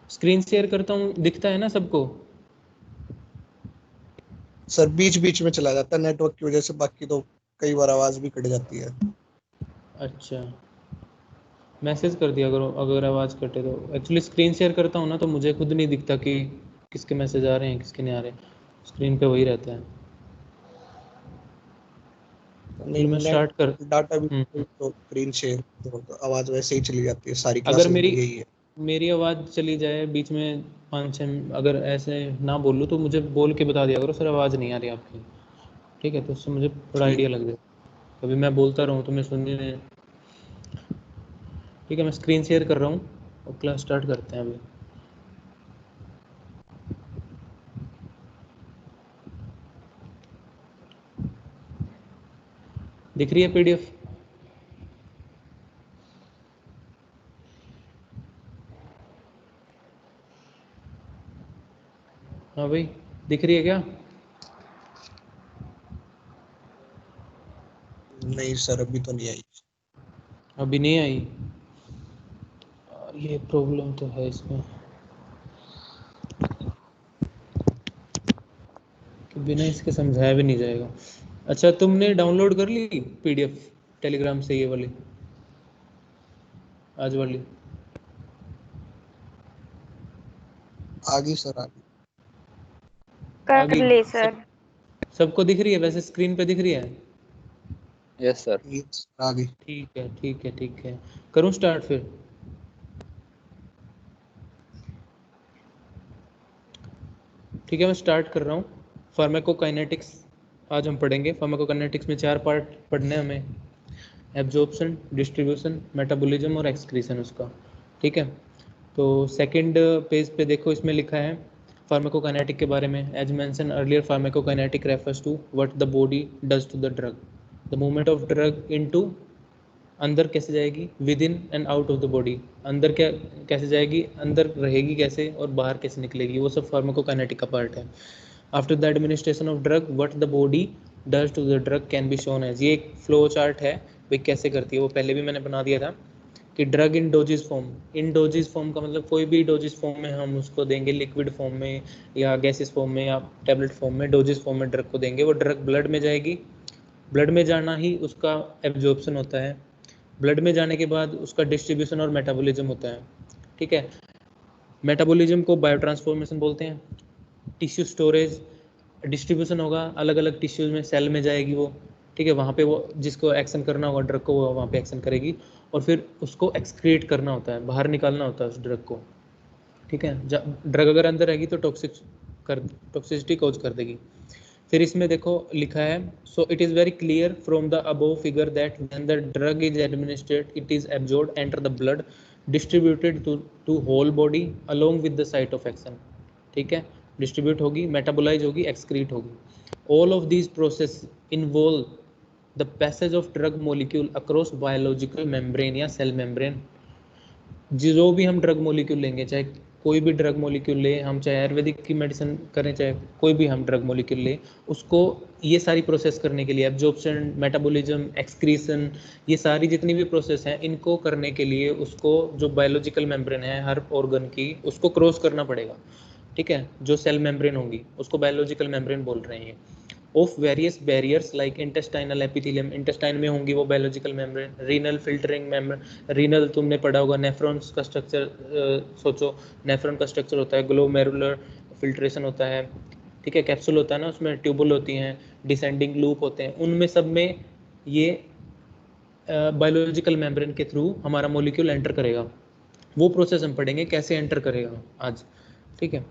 Screen share करता हूँ, दिखता है ना सबको? सर बीच बीच में चला जाता है नेटवर्क की वजह से, बाकी तो कई बार आवाज भी कट जाती है। अच्छा, मैसेज कर दिया करो अगर आवाज़ कटे तो। एक्चुअली स्क्रीन शेयर करता हूँ ना तो मुझे खुद नहीं दिखता कि किसके मैसेज आ रहे हैं किसके नहीं आ रहे, स्क्रीन पे वही रहता है। नहीं, चलो मैं नेट स्टार्ट कर। डाटा भी तो स्क्रीन शेयर तो आवाज वैसे ही चली जाती है, सारी अगर क्लासेस में यही है। मेरी आवाज़ चली जाए बीच में 5-6, अगर ऐसे ना बोलूँ तो मुझे बोल के बता दिया करो सर आवाज़ नहीं आ रही आपकी, ठीक है? तो उससे मुझे थोड़ा ठीक। आइडिया लग जाए, कभी मैं बोलता रहूँ तो मैं सुनने में। ठीक है, मैं स्क्रीन शेयर कर रहा हूँ और क्लास स्टार्ट करते हैं अभी। दिख रही है पीडीएफ? हाँ भाई, दिख रही है क्या? नहीं सर, अभी तो नहीं आई। अभी नहीं आई? ये प्रॉब्लम तो है इसमें कि बिना इसके समझाया भी नहीं जाएगा। अच्छा, तुमने डाउनलोड कर ली पीडीएफ टेलीग्राम से, ये वाली आज वाली? आ गई सर, आ गई। कर आगे ले सर। सबको दिख रही है वैसे, स्क्रीन पे दिख रही है? Yes sir. Yes, आ गई। ठीक है ठीक है ठीक है, करूँ स्टार्ट फिर? ठीक है, मैं स्टार्ट कर रहा हूँ। फार्माकोकाइनेटिक्स आज हम पढ़ेंगे। फार्माकोकाइनेटिक्स में 4 पार्ट पढ़ने हैं हमें, एब्जॉर्प्शन, डिस्ट्रीब्यूशन, मेटाबॉलिज्म और एक्सक्रीशन उसका। ठीक है, तो सेकंड पेज पे देखो, इसमें लिखा है फार्माकोकाइनेटिक के बारे में। As mention earlier, pharmacokinetic refers to what the body does to the drug, the movement of drug into, अंदर कैसे जाएगी, within and out of the body, अंदर क्या कैसे जाएगी, अंदर रहेगी कैसे और बाहर कैसे निकलेगी, वो सब फार्माकोकाइनेटिक का पार्ट है। After the administration of drug what the body does to the drug can be shown as, ये एक फ्लो चार्ट है भाई कैसे करती है, वो पहले भी मैंने बना दिया था कि drug in doses form. In doses form का मतलब कोई भी डोजेस फॉर्म में हम उसको देंगे, लिक्विड फॉर्म में या गैसेस फॉर्म में या टैबलेट फॉर्म में, डोजेस फॉर्म में ड्रग को देंगे, वो ड्रग ब्लड में जाएगी। ब्लड में जाना ही उसका एब्जॉर्प्शन होता है। ब्लड में जाने के बाद उसका डिस्ट्रीब्यूशन और मेटाबॉलिज्म होता है। ठीक है, मेटाबॉलिज्म को बायोट्रांसफॉर्मेशन बोलते हैं। टिश्यू स्टोरेज, डिस्ट्रीब्यूशन होगा अलग अलग टिश्यूज में, सेल में जाएगी वो। ठीक है, वहाँ पे वो जिसको एक्शन करना होगा ड्रग को, वो वहाँ पे एक्शन करेगी और फिर उसको एक्सक्रीट करना होता है, बाहर निकालना होता है उस ड्रग को। ठीक है, ड्रग अगर अंदर रहेगी तो टॉक्सिसिटी कॉज कर देगी। फिर इसमें देखो लिखा है, so it is very clear from the above figure that when the drug is administered it is absorbed, enter the blood, distributed to whole body along with the site of action. ठीक है, distribute होगी, metabolise होगी, excrete होगी। All of these process involve the passage of drug molecule across biological membrane या cell membrane. जो भी हम drug molecule लेंगे, चाहे कोई भी ड्रग मॉलिक्यूल ले हम, चाहे आयुर्वेदिक की मेडिसिन करें, चाहे कोई भी हम ड्रग मॉलिक्यूल ले, उसको ये सारी प्रोसेस करने के लिए, एब्जॉर्प्शन, मेटाबॉलिज्म, एक्सक्रीशन, ये सारी जितनी भी प्रोसेस हैं, इनको करने के लिए उसको जो बायोलॉजिकल मेम्ब्रेन है हर ऑर्गन की, उसको क्रॉस करना पड़ेगा। ठीक है, जो सेल मेम्ब्रेन होंगी उसको बायोलॉजिकल मेम्ब्रेन बोल रहे हैं। Of various barriers like intestinal epithelium, intestine में होंगी वो biological membrane. Renal filtering membrane, renal तुमने पढ़ा होगा, नेफ्रॉन्स का स्ट्रक्चर सोचो, नेफ्रॉन का स्ट्रक्चर होता है, ग्लोमेरुलर फिल्ट्रेशन होता है। ठीक है, कैप्सूल होता है ना, उसमें ट्यूबुल होती हैं, डिसेंडिंग लूप होते हैं, उनमें सब में ये बायोलॉजिकल मेम्ब्रेन के थ्रू हमारा मॉलिक्यूल एंटर करेगा। वो प्रोसेस हम पढ़ेंगे कैसे एंटर करेगा आज। ठीक है,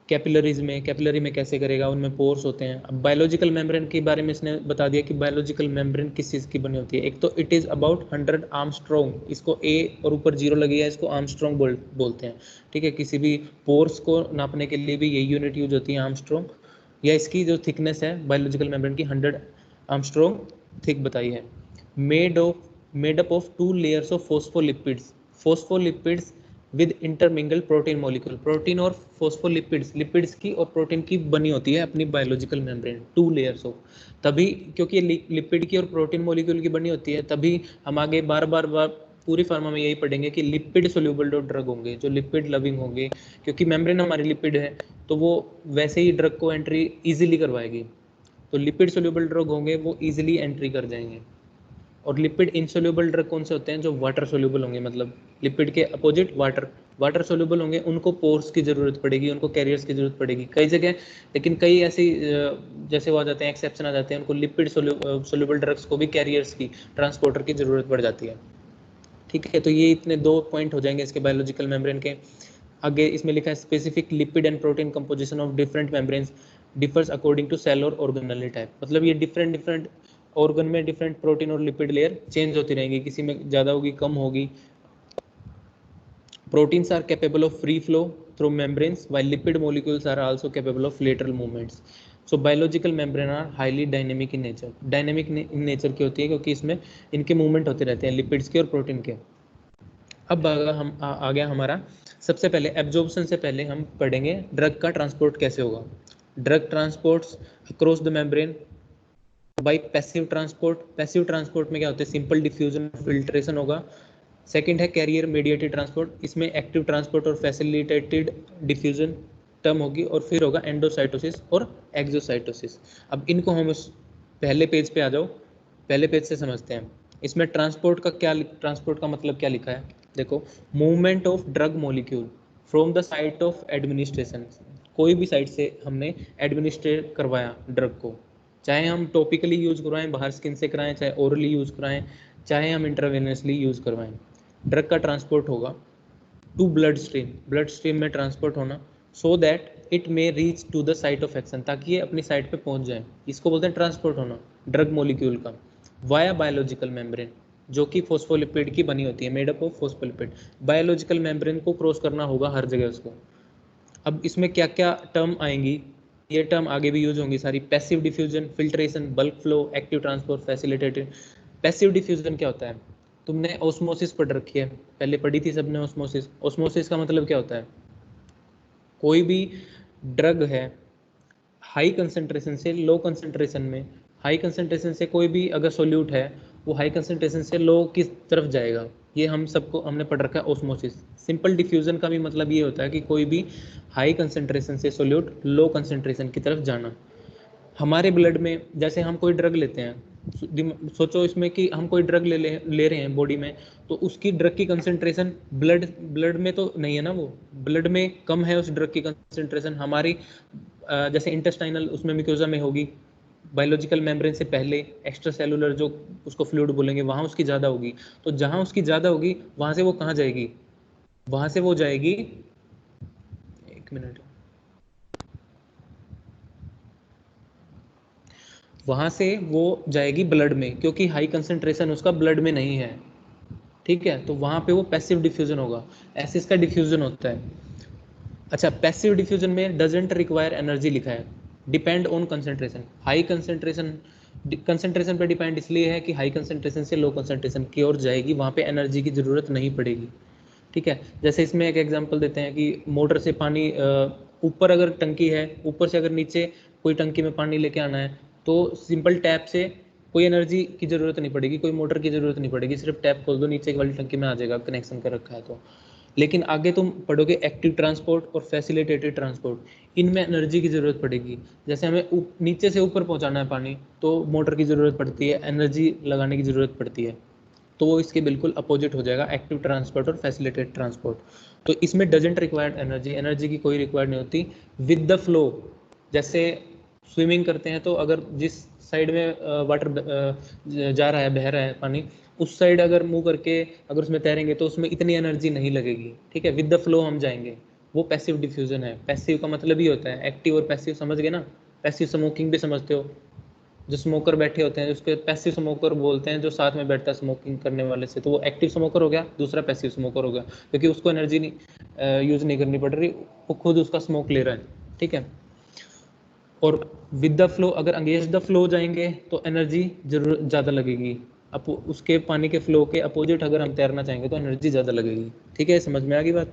कैपिलरीज में, कैपिलरी में कैसे करेगा, उनमें पोर्स होते हैं। अब बायोलॉजिकल मेम्ब्रेन के बारे में इसने बता दिया कि बायोलॉजिकल मेम्ब्रेन किस चीज़ की बनी होती है। एक तो इट इज़ अबाउट 100 आर्मस्ट्रॉन्ग, इसको ए और ऊपर 0 लगी है, इसको आर्मस्ट्रॉन्ग बोलते हैं। ठीक है, किसी भी पोर्स को नापने के लिए भी यही यूनिट यूज होती है, आर्मस्ट्रॉन्ग। या इसकी जो थिकनेस है बायोलॉजिकल मेम्ब्रेन की 100 आर्मस्ट्रॉन्ग थिक बताई है। Made up of 2 layers of phospholipids, phospholipids with intermingle protein molecule. Protein और फोस्फोलिपिड्स, लिपिड्स की और प्रोटीन की बनी होती है अपनी बायोलॉजिकल मेम्ब्रेन, 2 लेयर्स ऑफ। तभी क्योंकि ये लिपिड की और प्रोटीन मॉलिक्यूल की बनी होती है, तभी हम आगे बार बार पूरी फार्मा में यही पढ़ेंगे कि लिपिड सोल्यूबल ड्रग होंगे जो लिपिड लविंग होंगे, क्योंकि मेम्ब्रेन हमारी लिपिड है तो वो वैसे ही ड्रग को एंट्री इजीली करवाएगी। तो लिपिड सोल्यूबल ड्रग होंगे वो इजीली एंट्री कर जाएंगे। और लिपिड इनसोल्यूबल ड्रग कौन से होते हैं? जो वाटर सोल्यूबल होंगे, मतलब लिपिड के अपोजिट वाटर सोल्यूबल होंगे, उनको पोर्स की जरूरत पड़ेगी, उनको कैरियर्स की जरूरत पड़ेगी कई जगह। लेकिन कई ऐसी जैसे वो आ जाते हैं, एक्सेप्शन आ जाते हैं, उनको लिपिड सोल्यूबल ड्रग्स को भी कैरियर्स की, ट्रांसपोर्टर की जरूरत पड़ जाती है। ठीक है, तो ये इतने 2 पॉइंट हो जाएंगे इसके बायोलॉजिकल मेम्ब्रेन के। आगे इसमें लिखा है specific lipid and protein composition of different membranes differs according to cell और ऑर्गेनेल टाइप। मतलब ये डिफरेंट ऑर्गन में डिफरेंट प्रोटीन और लिपिड लेयर चेंज होती रहेंगी, किसी में ज़्यादा होगी, कम होगी। Proteins are capable of free flow through membranes while lipid molecules are also capable of lateral movements. So biological membrane are highly dynamic in nature. Dynamic in nature की होती है क्योंकि इसमें इनके मूवमेंट होते रहते हैं, लिपिड्स के और प्रोटीन के। अब आ गया हमारा, सबसे पहले एब्जॉर्प्शन से पहले हम पढ़ेंगे ड्रग का ट्रांसपोर्ट कैसे होगा। Drug transports across the membrane bye passive transport. Passive transport में क्या होता है? सिंपल डिफ्यूजन, फिल्ट्रेशन होगा। सेकंड है कैरियर मेडिएटेड ट्रांसपोर्ट, इसमें एक्टिव ट्रांसपोर्ट और फैसिलिटेटेड डिफ्यूजन टर्म होगी। और फिर होगा एंडोसाइटोसिस और एक्सोसाइटोसिस। अब इनको हम उस पहले पेज पे आ जाओ, पहले पेज से समझते हैं। इसमें ट्रांसपोर्ट का मतलब क्या लिखा है? देखो, movement of drug molecule from the site of administration. कोई भी साइट से हमने एडमिनिस्ट्रेट करवाया ड्रग को, चाहे हम टॉपिकली यूज करवाएं, बाहर स्किन से कराएं, चाहे ओरली यूज कराएं, चाहे हम इंट्रावेनसली यूज करवाएं, ड्रग का ट्रांसपोर्ट होगा टू ब्लड स्ट्रीम में ट्रांसपोर्ट होना, so that it may reach to the site of action, ताकि ये अपनी साइट पे पहुंच जाए। इसको बोलते हैं ट्रांसपोर्ट होना ड्रग मॉलिक्यूल का वाया बायोलॉजिकल मेम्ब्रेन, जो कि फोस्फोलिपिड की बनी होती है, made up of phospholipid. Biological membrane को क्रॉस करना होगा हर जगह उसको। अब इसमें क्या क्या टर्म आएंगी, ये टर्म आगे भी यूज होंगी सारी। Passive diffusion, filtration, bulk flow, active transport, facilitated. Passive diffusion क्या होता है? तुमने ऑस्मोसिस पढ़ रखी है, पहले पढ़ी थी सबने ऑस्मोसिस। ऑस्मोसिस का मतलब क्या होता है? कोई भी ड्रग है हाई कंसंट्रेशन से लो कंसंट्रेशन में, हाई कंसंट्रेशन से कोई भी अगर सोल्यूट है वो हाई कंसंट्रेशन से लो किस तरफ जाएगा, ये हमने पढ़ रखा है ऑस्मोसिस। सिंपल डिफ्यूजन का भी मतलब ये होता है कि कोई भी हाई कंसंट्रेशन से सोल्यूट लो कंसंट्रेशन की तरफ जाना। हमारे ब्लड में जैसे हम कोई ड्रग लेते हैं, सोचो इसमें कि हम कोई ड्रग ले रहे हैं बॉडी में, तो उसकी ड्रग की कंसंट्रेशन ब्लड में तो नहीं है ना, वो ब्लड में कम है उस ड्रग की कंसंट्रेशन। हमारी जैसे इंटेस्टाइनल उसमें म्यूकोजा में होगी, बायोलॉजिकल मेम्ब्रेन से पहले एक्स्ट्रा सेलुलर जो उसको फ्लूइड बोलेंगे, वहाँ उसकी ज़्यादा होगी। तो जहाँ उसकी ज़्यादा होगी वहाँ से वो कहाँ जाएगी? वहाँ से वो जाएगी, एक मिनट, वहाँ से वो जाएगी ब्लड में, क्योंकि हाई कंसंट्रेशन उसका ब्लड में नहीं है। ठीक है, तो वहाँ पे वो पैसिव डिफ्यूजन होगा, ऐसे इसका डिफ्यूजन होता है। अच्छा, पैसिव डिफ्यूजन में डजंट रिक्वायर एनर्जी लिखा है, depend on concentration. High concentration पे डिपेंड इसलिए है कि हाई कंसंट्रेशन से लो कंसंट्रेशन की ओर जाएगी, वहाँ पे एनर्जी की ज़रूरत नहीं पड़ेगी। ठीक है, जैसे इसमें एक एग्जांपल देते हैं कि मोटर से पानी ऊपर अगर टंकी है, ऊपर से अगर नीचे कोई टंकी में पानी लेके आना है, तो सिंपल टैप से कोई एनर्जी की ज़रूरत नहीं पड़ेगी, कोई मोटर की ज़रूरत नहीं पड़ेगी, सिर्फ टैप खोल दो, नीचे वाली टंकी में आ जाएगा, कनेक्शन कर रखा है तो। लेकिन आगे तुम पढ़ोगे एक्टिव ट्रांसपोर्ट और फैसिलिटेटेड ट्रांसपोर्ट, इनमें एनर्जी की ज़रूरत पड़ेगी। जैसे हमें नीचे से ऊपर पहुंचाना है पानी, तो मोटर की ज़रूरत पड़ती है, एनर्जी लगाने की ज़रूरत पड़ती है। तो वो इसके बिल्कुल अपोजिट हो जाएगा, एक्टिव ट्रांसपोर्ट और फैसिलिटेटेड ट्रांसपोर्ट। तो इसमें डजंट रिक्वायर्ड एनर्जी की कोई रिक्वायर्ड नहीं होती। विद द फ्लो, जैसे स्विमिंग करते हैं तो अगर जिस साइड में वाटर जा रहा है, बह रहा है पानी, उस साइड अगर मूव करके अगर उसमें तैरेंगे तो उसमें इतनी एनर्जी नहीं लगेगी। ठीक है, विद द फ्लो हम जाएंगे, वो पैसिव डिफ्यूजन है। पैसिव का मतलब ही होता है, एक्टिव और पैसिव समझ गए ना। पैसिव स्मोकिंग भी समझते हो, जो स्मोकर बैठे होते हैं उसके पैसिव स्मोकर बोलते हैं, जो साथ में बैठता है स्मोकिंग करने वाले से, तो वो एक्टिव स्मोकर हो गया, दूसरा पैसिव स्मोकर हो गया, क्योंकि उसको एनर्जी नहीं यूज नहीं करनी पड़ रही, वो खुद उसका स्मोक ले रहा है। ठीक है, और विद द फ्लो, अगर अगेंस्ट द फ्लो जाएंगे तो एनर्जी जरूर ज़्यादा लगेगी। अब उसके पानी के फ्लो के अपोजिट अगर हम तैरना चाहेंगे तो एनर्जी ज़्यादा लगेगी। ठीक है, समझ में आ गई बात।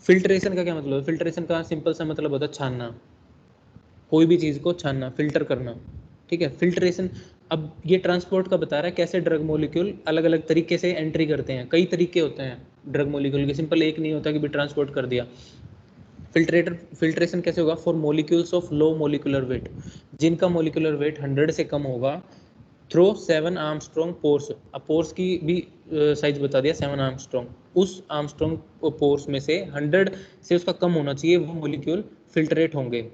फिल्ट्रेशन का क्या मतलब है? फिल्ट्रेशन का सिंपल सा मतलब होता है छानना, कोई भी चीज़ को छानना, फिल्टर करना। ठीक है, फिल्ट्रेशन अब ये ट्रांसपोर्ट का बता रहा है कैसे ड्रग मॉलिक्यूल अलग अलग तरीके से एंट्री करते हैं। कई तरीके होते हैं ड्रग मॉलिक्यूल के, सिंपल एक नहीं होता कि भी ट्रांसपोर्ट कर दिया। फिल्ट्रेशन कैसे होगा? For molecules of low molecular weight, जिनका मॉलिक्यूलर वेट 100 से कम होगा, थ्रो 7 आर्मस्ट्रॉन्ग पोर्स। अब पोर्स की भी साइज बता दिया 7 आर्मस्ट्रॉन्ग, उस आर्मस्ट्रॉन्ग पोर्स में से 100 से उसका कम होना चाहिए, वो मॉलिक्यूल फिल्ट्रेट होंगे।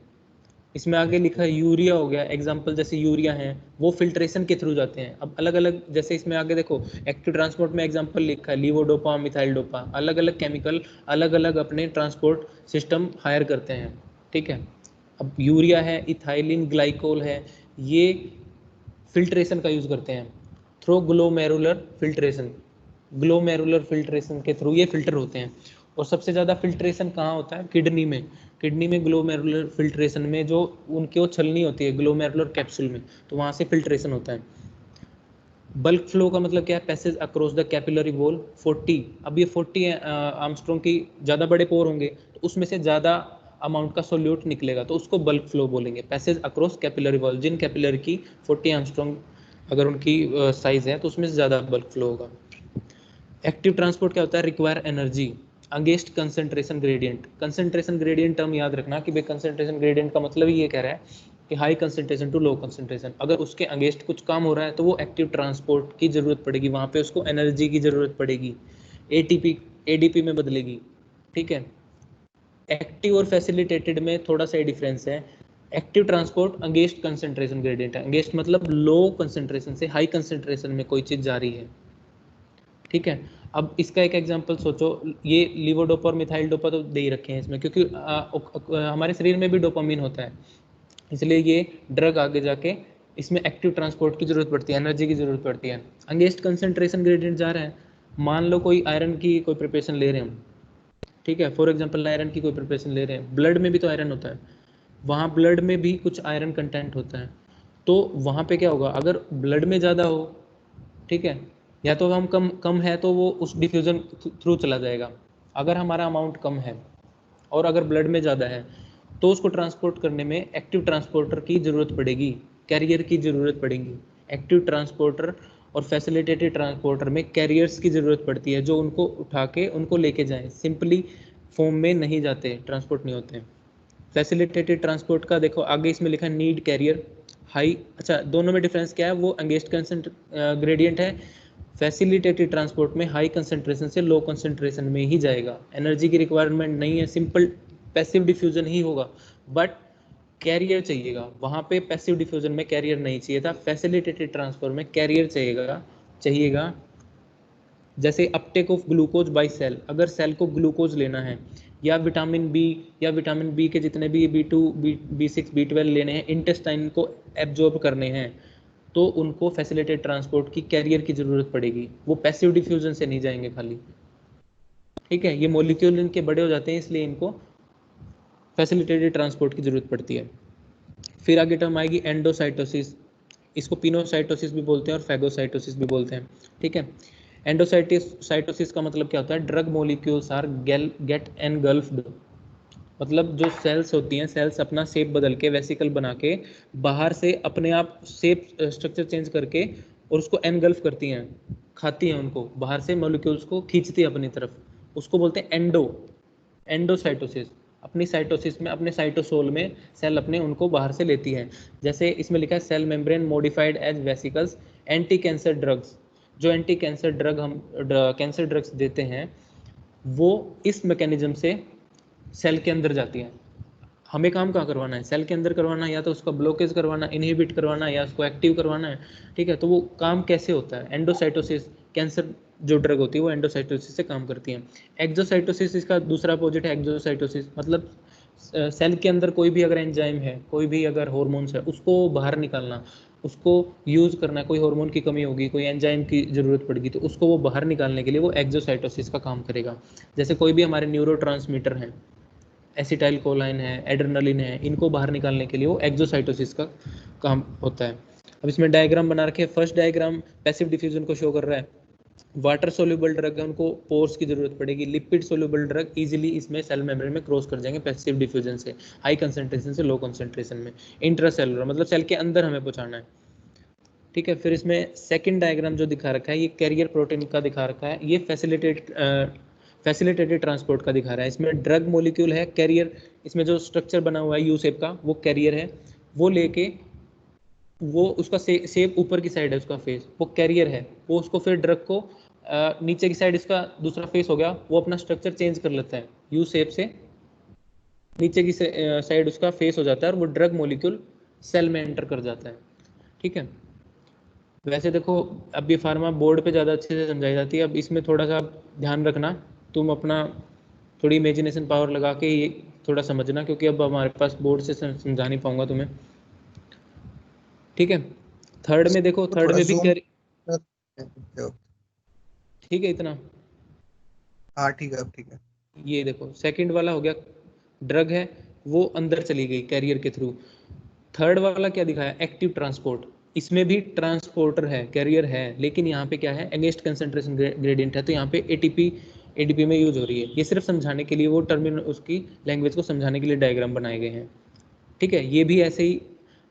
इसमें आगे लिखा है यूरिया हो गया एग्जाम्पल, जैसे यूरिया है वो फिल्ट्रेशन के थ्रू जाते हैं। अब अलग अलग, जैसे इसमें आगे देखो एक्टिव ट्रांसपोर्ट में एग्जाम्पल लिखा है लीवोडोपा, मिथाइल डोपा, अलग अलग केमिकल अलग अलग अपने ट्रांसपोर्ट सिस्टम हायर करते हैं। ठीक है, अब यूरिया है, इथाइलिन ग्लाइकोल है, ये फिल्ट्रेशन का यूज करते हैं through glomerular filtration. Glomerular filtration के थ्रू ये फिल्टर होते हैं। और सबसे ज़्यादा फिल्ट्रेशन कहाँ होता है? किडनी में। किडनी में ग्लोमेरुलर फिल्ट्रेशन में जो उनकी वो छलनी होती है ग्लोमेरुलर कैप्सूल में, तो वहाँ से फिल्ट्रेशन होता है। बल्क फ्लो का मतलब क्या है? Passage across the capillary wall 40। अब ये 40 आर्मस्ट्रॉन्ग की ज़्यादा बड़े पोर होंगे तो उसमें से ज़्यादा अमाउंट का सोल्यूट निकलेगा, तो उसको बल्क फ्लो बोलेंगे। पैसेज अक्रॉस कैपिलरी वॉल, जिन कैपिलरी की 40 आर्मस्ट्रॉन्ग अगर उनकी साइज है तो उसमें से ज़्यादा बल्क फ्लो होगा। एक्टिव ट्रांसपोर्ट क्या होता है? Require energy against concentration gradient. Concentration gradient term याद रखना कि भाई कंसंट्रेशन ग्रेडियंट का मतलब ही ये कह रहा है कि high concentration to low concentration, अगर उसके अगेंस्ट कुछ काम हो रहा है तो वो एक्टिव ट्रांसपोर्ट की जरूरत पड़ेगी, वहाँ पे उसको एनर्जी की जरूरत पड़ेगी, एटीपी एडीपी में बदलेगी। ठीक है, एक्टिव और फैसिलिटेटेड में थोड़ा सा डिफरेंस है। Active transport against concentration gradient है, अगेंस्ट मतलब लो कंसंट्रेशन से हाई कंसंट्रेशन में कोई चीज़ जा रही है। ठीक है, अब इसका एक एग्जांपल सोचो, ये लीवोडोपा और मिथाइल डोपा तो दे ही रखे हैं इसमें, क्योंकि हमारे शरीर में भी डोपामिन होता है, इसलिए ये ड्रग आगे जाके इसमें एक्टिव ट्रांसपोर्ट की जरूरत पड़ती है, एनर्जी की जरूरत पड़ती है। अगेंस्ट कंसंट्रेशन ग्रेडियंट जा रहा है, मान लो कोई आयरन की कोई प्रिपरेशन ले रहे हैं हम, ठीक है, फॉर एग्जांपल आयरन की कोई प्रिपरेशन ले रहे हैं, ब्लड में भी तो आयरन होता है, वहाँ ब्लड में भी कुछ आयरन कंटेंट होता है, तो वहाँ पे क्या होगा? अगर ब्लड में ज़्यादा हो, ठीक है, या तो हम कम है तो वो उस डिफ्यूज़न थ्रू चला जाएगा। अगर हमारा अमाउंट कम है और अगर ब्लड में ज़्यादा है तो उसको ट्रांसपोर्ट करने में एक्टिव ट्रांसपोर्टर की ज़रूरत पड़ेगी, कैरियर की ज़रूरत पड़ेगी। एक्टिव ट्रांसपोर्टर और फैसिलिटेटेड ट्रांसपोर्टर में कैरियर्स की ज़रूरत पड़ती है, जो उनको उठा के उनको लेके जाएं, सिंपली फॉर्म में नहीं जाते, ट्रांसपोर्ट नहीं होते। फैसिलिटेटेड ट्रांसपोर्ट का देखो आगे इसमें लिखा है नीड कैरियर हाई। अच्छा, दोनों में डिफरेंस क्या है? वो अगेंस्ट ग्रेडियंट है, फैसिलिटेटेड ट्रांसपोर्ट में हाई कंसंट्रेशन से लो कंसंट्रेशन में ही जाएगा, एनर्जी की रिक्वायरमेंट नहीं है, सिंपल पैसिव डिफ्यूजन ही होगा, बट कैरियर चाहिएगा। वहाँ पे पैसिव डिफ्यूजन में कैरियर नहीं चाहिए था, फैसिलिटेटेड ट्रांसफर में कैरियर चाहिएगा। जैसे uptake of glucose by cell, अगर सेल को ग्लूकोज लेना है, या विटामिन बी या विटामिन बी के जितने भी B2 B6 B12 लेने हैं, इंटेस्टाइन को एब्जॉर्ब करने हैं, तो उनको फैसिलिटेटेड ट्रांसपोर्ट की कैरियर की जरूरत पड़ेगी, वो पैसिव डिफ्यूजन से नहीं जाएंगे खाली। ठीक है, ये मॉलिक्यूल इनके बड़े हो जाते हैं, इसलिए इनको फैसिलिटेटेड ट्रांसपोर्ट की जरूरत पड़ती है। फिर आगे टर्म आएगी एंडोसाइटोसिस, इसको पिनोसाइटोसिस भी बोलते हैं और फैगोसाइटोसिस भी बोलते हैं। ठीक है, एंडोसाइटोसिस का मतलब क्या होता है? Drug molecules are get engulfed, मतलब जो सेल्स होती हैं, सेल्स अपना शेप बदल के, वेसिकल बना के, बाहर से अपने आप शेप स्ट्रक्चर चेंज करके और उसको एनगल्फ करती हैं, खाती हैं उनको, बाहर से मॉलिक्यूल्स को खींचती है अपनी तरफ, उसको बोलते हैं एंडोसाइटोसिस। अपनी साइटोसिस में, अपने साइटोसोल में सेल अपने उनको बाहर से लेती है। जैसे इसमें लिखा है cell membrane modified as vesicles, anti cancer drugs, जो एंटी कैंसर ड्रग हम कैंसर ड्रग्स देते हैं वो इस मैकेनिज्म से सेल के अंदर जाती है। हमें काम कहाँ करवाना है? सेल के अंदर करवाना है, या तो उसका ब्लॉकेज करवाना, इनहिबिट करवाना है, या उसको एक्टिव करवाना है। ठीक है, तो वो काम कैसे होता है? एंडोसाइटोसिस, कैंसर जो ड्रग होती है वो एंडोसाइटोसिस से काम करती है। एक्सोसाइटोसिस इसका दूसरा अपोजिट है एक्सोसाइटोसिस, मतलब सेल के अंदर कोई भी अगर एंजाइम है, कोई भी अगर हॉर्मोन्स है, उसको बाहर निकालना, उसको यूज़ करना, कोई हार्मोन की कमी होगी, कोई एंजाइम की ज़रूरत पड़ेगी, तो उसको वो बाहर निकालने के लिए वो एक्सोसाइटोसिस का काम करेगा। जैसे कोई भी हमारे न्यूरोट्रांसमीटर हैं, एसिटाइल कोलाइन है, एड्रेनलिन है, इनको बाहर निकालने के लिए वो एक्सोसाइटोसिस का काम होता है। अब इसमें डायग्राम बना रखे, फर्स्ट डायग्राम पैसिव डिफ्यूजन को शो कर रहा है। वाटर सोल्यूबल ड्रग है, उनको पोर्स की जरूरत पड़ेगी। लिपिड सोल्यूबल ड्रग इजीली इसमें सेल मेम्ब्रेन में क्रॉस कर जाएंगे पैसिव डिफ्यूजन से, हाई कंसंट्रेशन से लो कंसंट्रेशन में। इंट्रासेलुलर मतलब सेल के अंदर हमें पहुंचाना है। ठीक है, फिर इसमें सेकंड डायग्राम जो दिखा रखा है ये कैरियर प्रोटीन का दिखा रखा है, ये फैसिलिटेटेड ट्रांसपोर्ट का दिखा रहा है। इसमें ड्रग मॉलिक्यूल है, कैरियर, इसमें जो स्ट्रक्चर बना हुआ है यू शेप का वो कैरियर है, वो लेके वो उसका शेप ऊपर की साइड है, उसका फेस वो कैरियर है, वो उसको फिर ड्रग को नीचे की साइड इसका दूसरा फेस हो गया, वो अपना स्ट्रक्चर चेंज कर लेता है, यू शेप से नीचे की साइड उसका फेस हो जाता है और वो ड्रग मॉलिक्यूल सेल में एंटर कर जाता है। ठीक है, वैसे देखो अब ये फार्मा बोर्ड पे ज़्यादा अच्छे से समझाई जाती है, अब इसमें थोड़ा सा ध्यान रखना, तुम अपना थोड़ी इमेजिनेशन पावर लगा के ये थोड़ा समझना, क्योंकि अब हमारे पास बोर्ड से समझा नहीं पाऊंगा तुम्हें। ठीक है, थर्ड में देखो, तो थर्ड थोड़ा में भी zoom ठीक है इतना। हाँ ठीक है, अब ठीक है। ये देखो सेकंड वाला हो गया, ड्रग है वो अंदर चली गई कैरियर के थ्रू। थर्ड वाला क्या दिखाया, एक्टिव ट्रांसपोर्ट, इसमें भी ट्रांसपोर्टर है, कैरियर है, लेकिन यहाँ पे क्या है, एंगेस्ट कंसंट्रेशन ग्रेडियंट है, तो यहाँ पे एटीपी में यूज हो रही है। ये सिर्फ समझाने के लिए, वो टर्मिन उसकी लैंग्वेज को समझाने के लिए डायग्राम बनाए गए हैं। ठीक है, ये भी ऐसे ही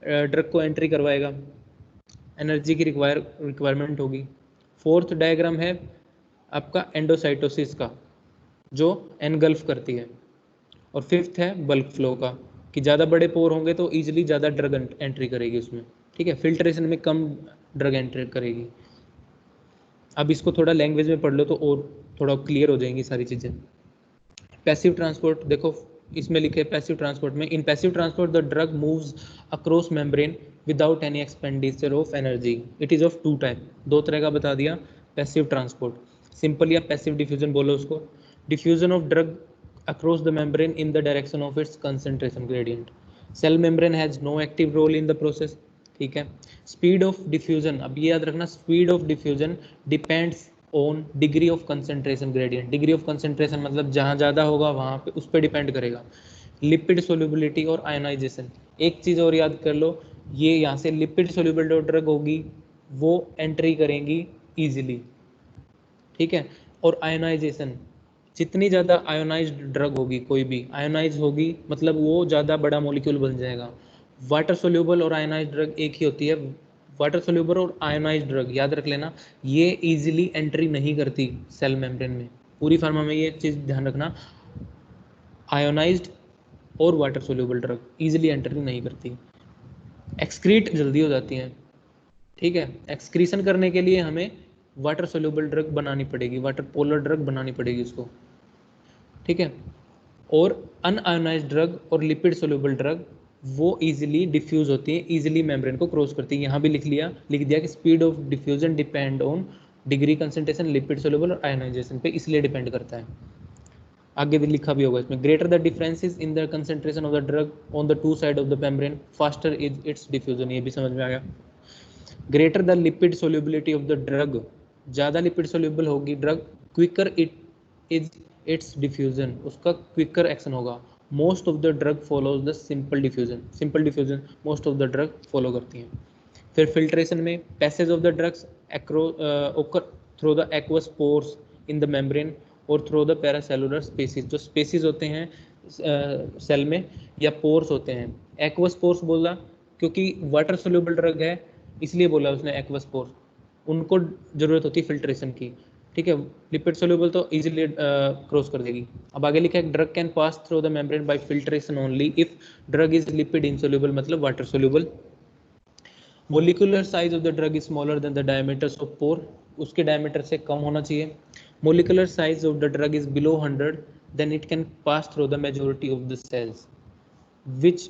ड्रग को एंट्री करवाएगा, एनर्जी की रिक्वायरमेंट होगी। फोर्थ डायग्राम है आपका एंडोसाइटोसिस का, जो एनगल्फ करती है। और फिफ्थ है बल्क फ्लो का, कि ज़्यादा बड़े पोर होंगे तो ईजिली ज़्यादा ड्रग एंट्री करेगी उसमें। ठीक है, फिल्ट्रेशन में कम ड्रग एंट्री करेगी। अब इसको थोड़ा लैंग्वेज में पढ़ लो तो और थोड़ा क्लियर हो जाएंगी सारी चीज़ें। पैसिव ट्रांसपोर्ट देखो, इसमें लिखे पैसिव ट्रांसपोर्ट में, in passive transport the drug moves across membrane without any expenditure of energy, it is of two type, दो तरह का बता दिया पैसिव ट्रांसपोर्ट, सिंपल या पैसिव डिफ्यूजन बोलो उसको, diffusion of drug across the membrane in the direction of its concentration gradient. Cell membrane has no active role in the process. ठीक है, स्पीड ऑफ डिफ्यूजन, अब ये याद रखना, speed of diffusion depends on degree of concentration gradient. Degree of concentration मतलब जहाँ ज़्यादा होगा वहाँ पे उस पर डिपेंड करेगा। लिपिड सोल्यूबिलिटी और आयोनाइजेशन, एक चीज़ और याद कर लो, ये यहाँ से लिपिड सोल्यूबल जो ड्रग होगी वो एंट्री करेंगी ईजिली। ठीक है, और आयोनाइजेशन, जितनी ज़्यादा आयोनाइज्ड ड्रग होगी, कोई भी आयोनाइज होगी मतलब वो ज़्यादा बड़ा मॉलिक्यूल बन जाएगा। वाटर सोल्यूबल और आयोनाइज्ड ड्रग एक ही होती है, वाटर सोल्यूबल और आयोनाइज्ड ड्रग याद रख लेना, ये इजीली एंट्री नहीं करती सेल मेम्ब्रेन में। पूरी फार्मा में ये चीज़ ध्यान रखना, आयोनाइज्ड और water soluble drug easily entry नहीं करती, एक्सक्रीट जल्दी हो जाती हैं। ठीक है, एक्सक्रीशन करने के लिए हमें वाटर सोल्यूबल ड्रग बनानी पड़ेगी, वाटर पोलर ड्रग बनानी पड़ेगी उसको। ठीक है, और अनआयोनाइज्ड ड्रग और लिपिड सोल्यूबल ड्रग वो इजीली डिफ्यूज होती है, इजीली मेम्ब्रेन को क्रॉस करती है। यहाँ भी लिख दिया कि speed of diffusion depend on degree concentration, lipid soluble और आयोनाइजेशन पे इसलिए डिपेंड करता है। आगे भी लिखा भी होगा इसमें, greater the differences in the concentration of the drug on the two side of the membrane faster is its diffusion, ये भी समझ में आ गया। Greater the lipid solubility of the drug, ज़्यादा लिपिड सोल्यूबल होगी drug, quicker it is its diffusion, उसका quicker action होगा। Most of the drug follows the simple diffusion, simple diffusion most of the drug follow करती हैं। फिर filtration में, passage of the drugs ओकर through the aqueous pores in the membrane और through the पैरासेलुलर spaces, जो spaces होते हैं cell में या पोर्स होते हैं। एक्वस पोर्स बोला क्योंकि वाटर सोल्यूबल ड्रग है इसलिए बोला उसने एक्वस पोर्स, उनको जरूरत होती है फिल्ट्रेशन की। ठीक है, लिपिड सोल्यूबल तो इजीली क्रॉस कर देगी। अब आगे लिखा है, drug can pass through the membrane by filtration only if drug is lipid insoluble, मतलब water soluble. Molecular size of the drug is smaller than the diameters of pore, उसके diameter से कम होना चाहिए। Molecular size of the drug is below 100 then it can pass through the majority of the cells which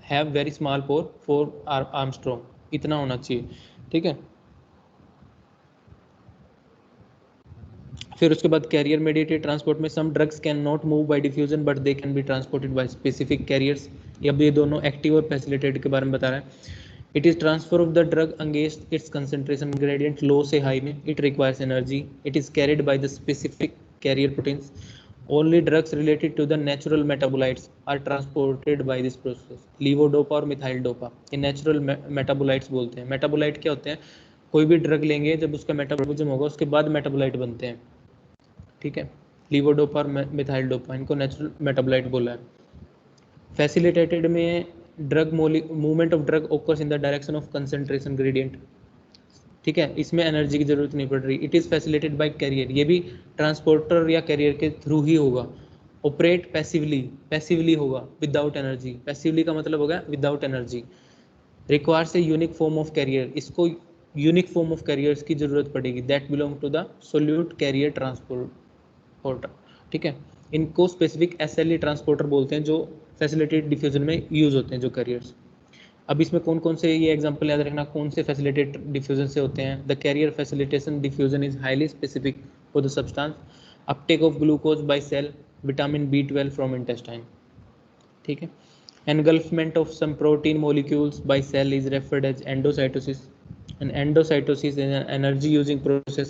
have very small pour 4 Armstrong, इतना होना चाहिए। ठीक है, फिर उसके बाद कैरियर मेडिएटेड ट्रांसपोर्ट में, some drugs can not move by diffusion but they can be transported by specific carriers. अब ये दोनों एक्टिव और फैसिलिटेटेड के बारे में बता रहा है। It is transfer of the drug against its concentration gradient, low से हाई में, it requires energy, it is carried by the specific carrier proteins. Only drugs related to the natural metabolites are transported by this process, levodopa और methyl dopa, ये natural metabolites बोलते हैं। Metabolite क्या होते हैं, कोई भी ड्रग लेंगे जब उसका मेटाबॉलिज्म होगा उसके बाद मेटाबोलाइट बनते हैं। ठीक है, लीवोडोपा और मिथाइल डोपा, इनको नेचुरल मेटाबोलाइट बोला है। फैसिलिटेटेड में drug movement of drug occurs in the direction of concentration gradient, ठीक है, इसमें एनर्जी की जरूरत नहीं पड़ रही। It is facilitated by carrier, ये भी ट्रांसपोर्टर या कैरियर के थ्रू ही होगा। ऑपरेट पैसिवली, पैसिवली होगा विदाउट एनर्जी, पैसिवली का मतलब होगा without energy. Requires a unique form of carrier, इसको यूनिक फॉर्म ऑफ कैरियर्स की जरूरत पड़ेगी, that belong to the solute carrier transporter, ठीक है। इनको स्पेसिफिक एसएलई ट्रांसपोर्टर बोलते हैं, जो फैसिलिटेटेड डिफ्यूजन में यूज होते हैं जो कैरियर्स। अब इसमें कौन कौन से, ये एग्जांपल याद रखना, कौन से फैसिलिटेटेड डिफ्यूजन से होते हैं। The carrier facilitation diffusion is highly specific for the substance, uptake of glucose by cell, vitamin B12 from intestine, ठीक है। Engulfment of some protein molecules by cell is referred as endocytosis, and endocytosis is an energy using process.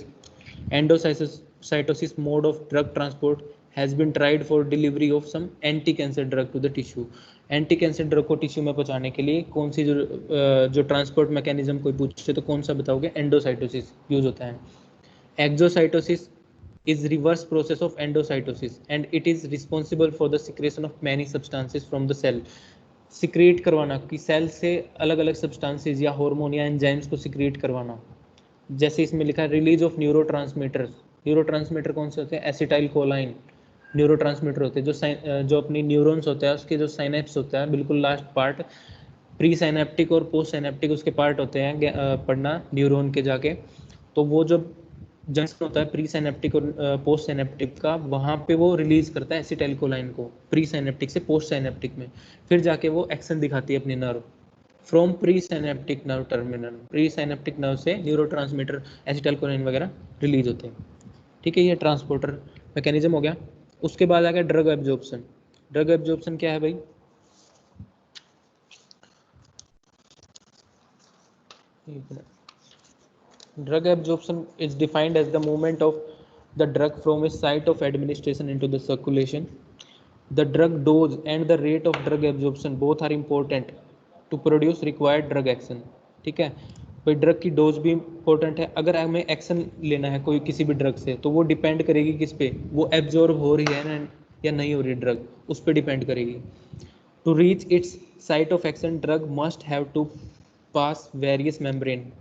Endocytosis mode of drug transport has been tried for delivery of some anti-cancer drug to the tissue. Anti-cancer drug को tissue में पहुंचाने के लिए कौन सी जो transport mechanism कोई पूछे तो कौन सा बताओगे, एंडोसाइटोसिस यूज होता है। Exocytosis is reverse process of endocytosis and it is responsible for the secretion of many substances from the cell. Secrete करवाना, कि सेल से अलग अलग सब्सटेंसेस या हार्मोन या एंजाइम्स को सिक्रिएट करवाना। जैसे इसमें लिखा है रिलीज ऑफ न्यूरोट्रांसमीटर्स, न्यूरोट्रांसमीटर कौन से होते हैं, एसिटाइल कोलाइन न्यूरोट्रांसमीटर होते हैं, जो अपनी न्यूरॉन्स होता है उसके जो साइनेप्स होता है बिल्कुल लास्ट पार्ट, प्री साइनेप्टिक और पोस्ट साइनेप्टिक उसके पार्ट होते हैं पढ़ना न्यूरॉन के जाके। तो वो जब जंक्शन होता है प्री साइनेप्टिक और पोस्ट साइनेप्टिक का, वहाँ पे वो रिलीज करता है एसिटाइलकोलाइन को प्री साइनेप्टिक से पोस्ट साइनेप्टिक में, फिर जाके वो एक्शन दिखाती है अपने nerve from pre synaptic nerve terminal, pre synaptic nerve से न्यूरोट्रांसमीटर एसिटाइलकोलाइन वगैरह रिलीज होते हैं, ठीक है। ये ट्रांसपोर्टर मैकेनिज्म हो गया। उसके बाद आ गया ड्रग एब्जॉर्प्शन। ड्रग एब्जॉर्प्शन क्या है भाई, drug absorption is defined as the movement of the drug from a site of administration into the circulation. The drug dose and the rate of drug absorption both are important to produce required drug action, ठीक है। कोई drug की dose भी important है, अगर हमें action लेना है कोई किसी भी ड्रग से तो वो डिपेंड करेगी किस पे, वो एब्जॉर्ब हो रही है या नहीं हो रही ड्रग, उस पर डिपेंड करेगी। To reach its site of action drug must have to pass various membrane,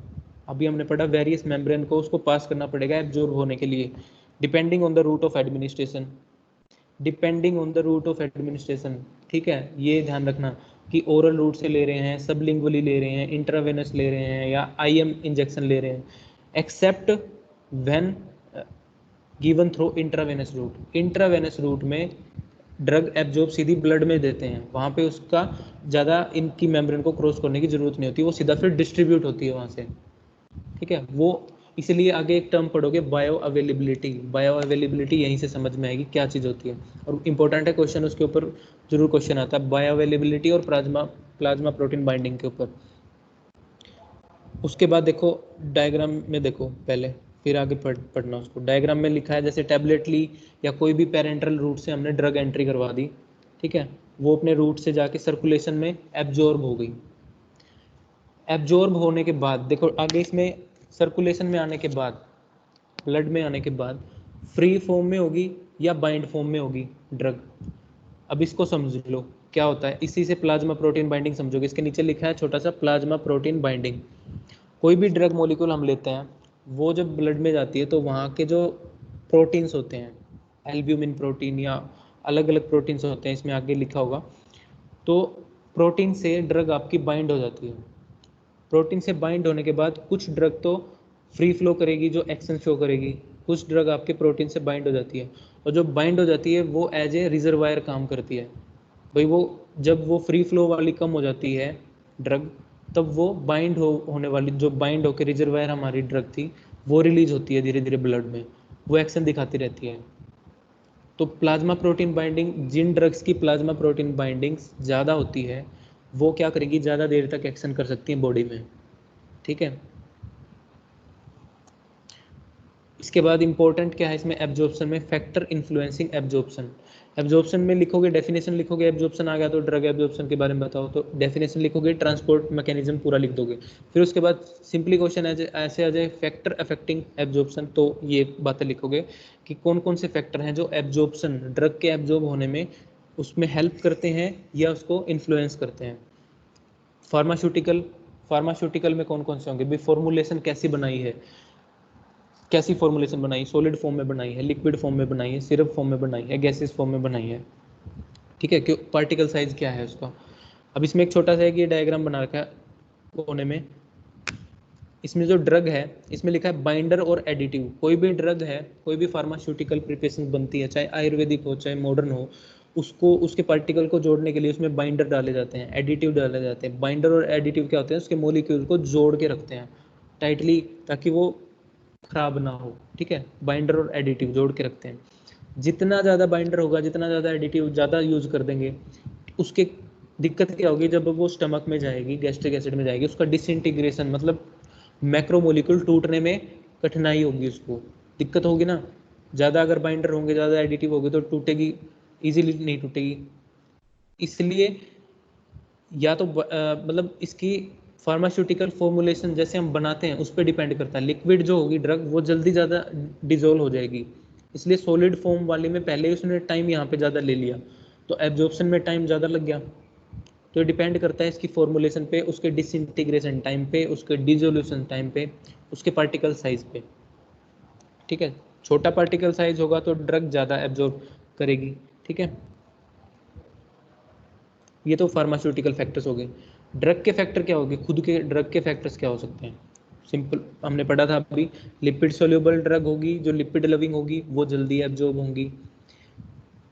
अभी हमने पढ़ा वेरियस मेम्ब्रेन को उसको पास करना पड़ेगा एब्जॉर्ब होने के लिए। Depending on the route of administration, depending on the route of administration, ठीक है, ये ध्यान रखना कि ओरल रूट से ले रहे हैं, सबलिंगुअली ले रहे हैं, इंट्रावेनस ले रहे हैं या IM इंजेक्शन ले रहे हैं, except when given through intravenous route. Intravenous route में ड्रग एब्जॉर्ब सीधी ब्लड में देते हैं, वहाँ पे उसका ज़्यादा इनकी मेम्ब्रेन को क्रॉस करने की जरूरत नहीं होती, वो सीधा फिर डिस्ट्रीब्यूट होती है वहाँ से, ठीक है। वो इसलिए आगे एक टर्म पढ़ोगे बायो अवेलेबिलिटी, बायो अवेलेबिलिटी यहीं से समझ में आएगी क्या चीज़ होती है, और इंपॉर्टेंट है क्वेश्चन, उसके ऊपर जरूर क्वेश्चन आता है बायो अवेलेबिलिटी और प्लाज्मा प्रोटीन बाइंडिंग के ऊपर। उसके बाद देखो डायग्राम में देखो पहले, फिर आगे पढ़ना उसको। डायग्राम में लिखा है जैसे टैबलेट ली या कोई भी पेरेंटल रूट से हमने ड्रग एंट्री करवा दी, ठीक है, वो अपने रूट से जाके सर्कुलेशन में एब्जॉर्ब हो गई। एब्जॉर्ब होने के बाद देखो आगे इसमें सर्कुलेशन में आने के बाद, ब्लड में आने के बाद फ्री फॉर्म में होगी या बाइंड फॉर्म में होगी ड्रग। अब इसको समझ लो क्या होता है, इसी से प्लाज्मा प्रोटीन बाइंडिंग समझोगे। इसके नीचे लिखा है छोटा सा प्लाज्मा प्रोटीन बाइंडिंग। कोई भी ड्रग मॉलिक्यूल हम लेते हैं, वो जब ब्लड में जाती है तो वहाँ के जो प्रोटीन्स होते हैं, एल्ब्यूमिन प्रोटीन या अलग अलग प्रोटीन्स होते हैं, इसमें आगे लिखा होगा, तो प्रोटीन से ड्रग आपकी बाइंड हो जाती है। प्रोटीन से बाइंड होने के बाद कुछ ड्रग तो फ्री फ्लो करेगी, जो एक्शन शो करेगी, कुछ ड्रग आपके प्रोटीन से बाइंड हो जाती है, और जो बाइंड हो जाती है वो एज ए रिजर्वायर काम करती है। भाई वो जब वो फ्री फ्लो वाली कम हो जाती है ड्रग, तब वो बाइंड होने वाली, जो बाइंड होकर रिजर्वायर हमारी ड्रग थी, वो रिलीज होती है धीरे धीरे ब्लड में, वो एक्शन दिखाती रहती है। तो प्लाज्मा प्रोटीन बाइंडिंग, जिन ड्रग्स की प्लाज्मा प्रोटीन बाइंडिंग ज़्यादा होती है वो क्या करेगी, ज़्यादा देर तक एक्शन कर सकती है बॉडी में, ठीक है। इसके बाद इंपॉर्टेंट क्या है इसमें एब्जॉर्प्शन में, फैक्टर इन्फ्लुएंसिंग एब्जॉर्प्शन। एब्जॉर्प्शन में लिखोगे, डेफिनेशन लिखोगे, एब्जॉर्प्शन आ गया तो ड्रग एब्जॉर्प्शन के बारे में बताओ, तो डेफिनेशन लिखोगे, ट्रांसपोर्ट मैकेनिज्म पूरा लिख दोगे। फिर उसके बाद सिंपली क्वेश्चन ऐसे आ जाए फैक्टर अफेक्टिंग एब्जॉर्प्शन, तो ये बातें लिखोगे कि कौन कौन से फैक्टर हैं जो एब्जॉर्प्शन, ड्रग के एब्जॉर्ब होने में उसमें हेल्प करते हैं या उसको इन्फ्लुएंस करते हैं। फार्मास्यूटिकल फार्मास्यूटिकल में कौन कौन से होंगे भी, फॉर्मुलेशन कैसी बनाई है, कैसी फॉर्मुलेशन बनाई, सॉलिड फॉर्म में बनाई है, लिक्विड फॉर्म में बनाई है, सिरप फॉर्म में बनाई है, गैसेस फॉर्म में बनाई है, ठीक है, क्यों पार्टिकल साइज क्या है उसका। अब इसमें एक छोटा सा एक ये डायग्राम बना रखा है कोने में, इसमें जो ड्रग है इसमें लिखा है बाइंडर और एडिटिव। कोई भी ड्रग है, कोई भी फार्मास्यूटिकल प्रिपरेशन बनती है, चाहे आयुर्वेदिक हो चाहे मॉडर्न हो, उसको उसके पार्टिकल को जोड़ने के लिए उसमें बाइंडर डाले जाते हैं, एडिटिव डाले जाते हैं। बाइंडर और एडिटिव क्या होते हैं, उसके मॉलिक्यूल को जोड़ के रखते हैं टाइटली ताकि वो खराब ना हो, ठीक है। बाइंडर और एडिटिव जोड़ के रखते हैं। जितना ज़्यादा बाइंडर होगा, जितना ज़्यादा एडिटिव ज़्यादा यूज कर देंगे, उसके दिक्कत क्या होगी, जब वो स्टमक में जाएगी, गैस्ट्रिक एसिड में जाएगी, उसका डिसइंटीग्रेशन मतलब मैक्रोमोलिक्यूल टूटने में कठिनाई होगी, उसको दिक्कत होगी ना। ज़्यादा अगर बाइंडर होंगे, ज़्यादा एडिटिव होगी तो टूटेगी, इजीली नहीं टूटेगी। इसलिए या तो मतलब इसकी फार्मास्यूटिकल फॉर्मुलेशन जैसे हम बनाते हैं उस पर डिपेंड करता है। लिक्विड जो होगी ड्रग वो जल्दी ज़्यादा डिजोल्व हो जाएगी, इसलिए सॉलिड फॉर्म वाले में पहले उसने टाइम यहाँ पे ज़्यादा ले लिया तो एब्जॉर्प्शन में टाइम ज़्यादा लग गया। तो डिपेंड करता है इसकी फॉर्मुलेशन पे, उसके डिसइंटीग्रेशन टाइम पे, उसके डिसोल्यूशन टाइम पे, उसके पार्टिकल साइज पे, ठीक है। छोटा पार्टिकल साइज होगा तो ड्रग ज़्यादा एब्जॉर्ब करेगी, ठीक है। ये तो फार्मास्यूटिकल फैक्टर्स हो गए। ड्रग के फैक्टर क्या होंगे, खुद के ड्रग के फैक्टर्स क्या हो सकते हैं, सिंपल हमने पढ़ा था अभी, लिपिड सोल्यूबल ड्रग होगी, जो लिपिड लविंग होगी वो जल्दी एब्जॉर्ब होंगी।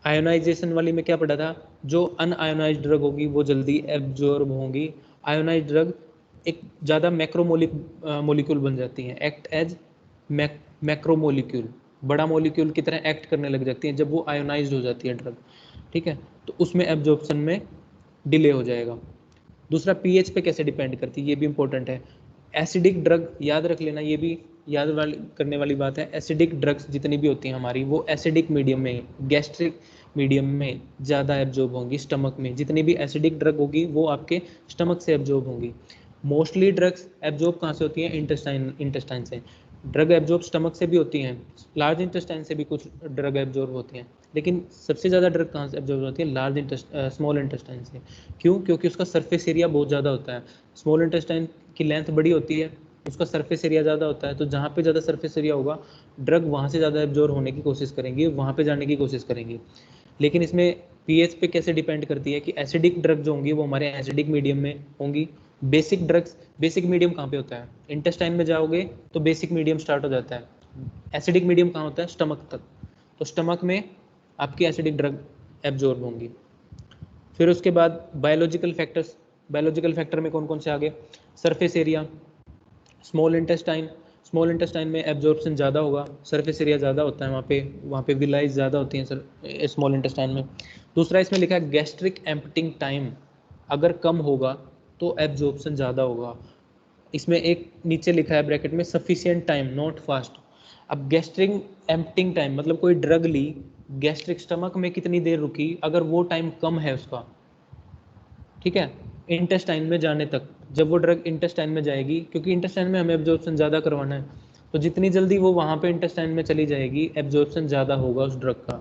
आयोनाइजेशन वाली में क्या पढ़ा था, जो अनआयोनाइज्ड ड्रग होगी वो जल्दी एब्जॉर्ब होंगी। आयोनाइज्ड ड्रग एक ज़्यादा मैक्रोमोलिक्यूल बन जाती हैं, एक्ट एज मैक्रोमोलिक्यूल, बड़ा मोलिक्यूल की तरह एक्ट करने लग जाती हैं जब वो आयोनाइज्ड हो जाती है ड्रग, ठीक है। तो उसमें एब्जॉर्प्शन में डिले हो जाएगा। दूसरा पीएच पे कैसे डिपेंड करती है, ये भी इंपॉर्टेंट है। एसिडिक ड्रग याद रख लेना, ये भी याद करने वाली बात है। एसिडिक ड्रग्स जितनी भी होती हैं हमारी, वो एसिडिक मीडियम में, गैस्ट्रिक मीडियम में ज़्यादा एब्जॉर्ब होंगी। स्टमक में जितनी भी एसिडिक ड्रग होगी वो आपके स्टमक से एब्जॉर्ब होंगी। मोस्टली ड्रग्स एब्जॉर्ब कहाँ से होती हैं, इंटेस्टाइन से। ड्रग एब्जॉर्ब स्टमक से भी होती हैं, लार्ज इंटेस्टाइन से भी कुछ ड्रग एब्जॉर्ब होती हैं, लेकिन सबसे ज़्यादा ड्रग कहाँ से एब्जॉर्ब होती है, स्मॉल इंटेस्टाइन से। क्यों, क्योंकि उसका सरफेस एरिया बहुत ज़्यादा होता है। स्मॉल इंटेस्टाइन की लेंथ बड़ी होती है, उसका सरफेस एरिया ज़्यादा होता है, तो जहाँ पे ज़्यादा सरफेस एरिया होगा ड्रग वहाँ से ज़्यादा एब्जॉर्ब होने की कोशिश करेंगे, वहाँ पे जाने की कोशिश करेंगे। लेकिन इसमें पीएच पे कैसे डिपेंड करती है कि एसिडिक ड्रग जो होंगी वो हमारे एसिडिक मीडियम में होंगी। बेसिक ड्रग्स, बेसिक मीडियम कहाँ पे होता है, इंटेस्टाइन में जाओगे तो बेसिक मीडियम स्टार्ट हो जाता है। एसिडिक मीडियम कहाँ होता है, स्टमक तक, तो स्टमक में आपकी एसिडिक ड्रग एब्जॉर्ब होंगी। फिर उसके बाद बायोलॉजिकल फैक्टर्स, बायोलॉजिकल फैक्टर में कौन कौन से आगे, सरफेस एरिया, स्मॉल इंटेस्टाइन में एब्जॉर्प्शन ज़्यादा होगा, सरफेस एरिया ज़्यादा होता है वहाँ पे विलाइज ज़्यादा होती हैं सर स्मॉल इंटेस्टाइन में। दूसरा इसमें लिखा है गैस्ट्रिक एम्प्टिंग टाइम, अगर कम होगा तो एब्जॉर्प्शन ज़्यादा होगा। इसमें एक नीचे लिखा है ब्रैकेट में सफिशिएंट टाइम नॉट फास्ट। अब गैस्ट्रिक एम्प्टिंग टाइम मतलब कोई ड्रग ली, गैस्ट्रिक स्टमक में कितनी देर रुकी, अगर वो टाइम कम है उसका, ठीक है, इंटेस्टाइन में जाने तक, जब वो ड्रग इंटेस्टाइन में जाएगी, क्योंकि इंटेस्टाइन में हमें एब्जॉर्प्शन ज़्यादा करवाना है, तो जितनी जल्दी वो वहाँ पे इंटेस्टाइन में चली जाएगी एब्जॉर्प्शन ज़्यादा होगा उस ड्रग का।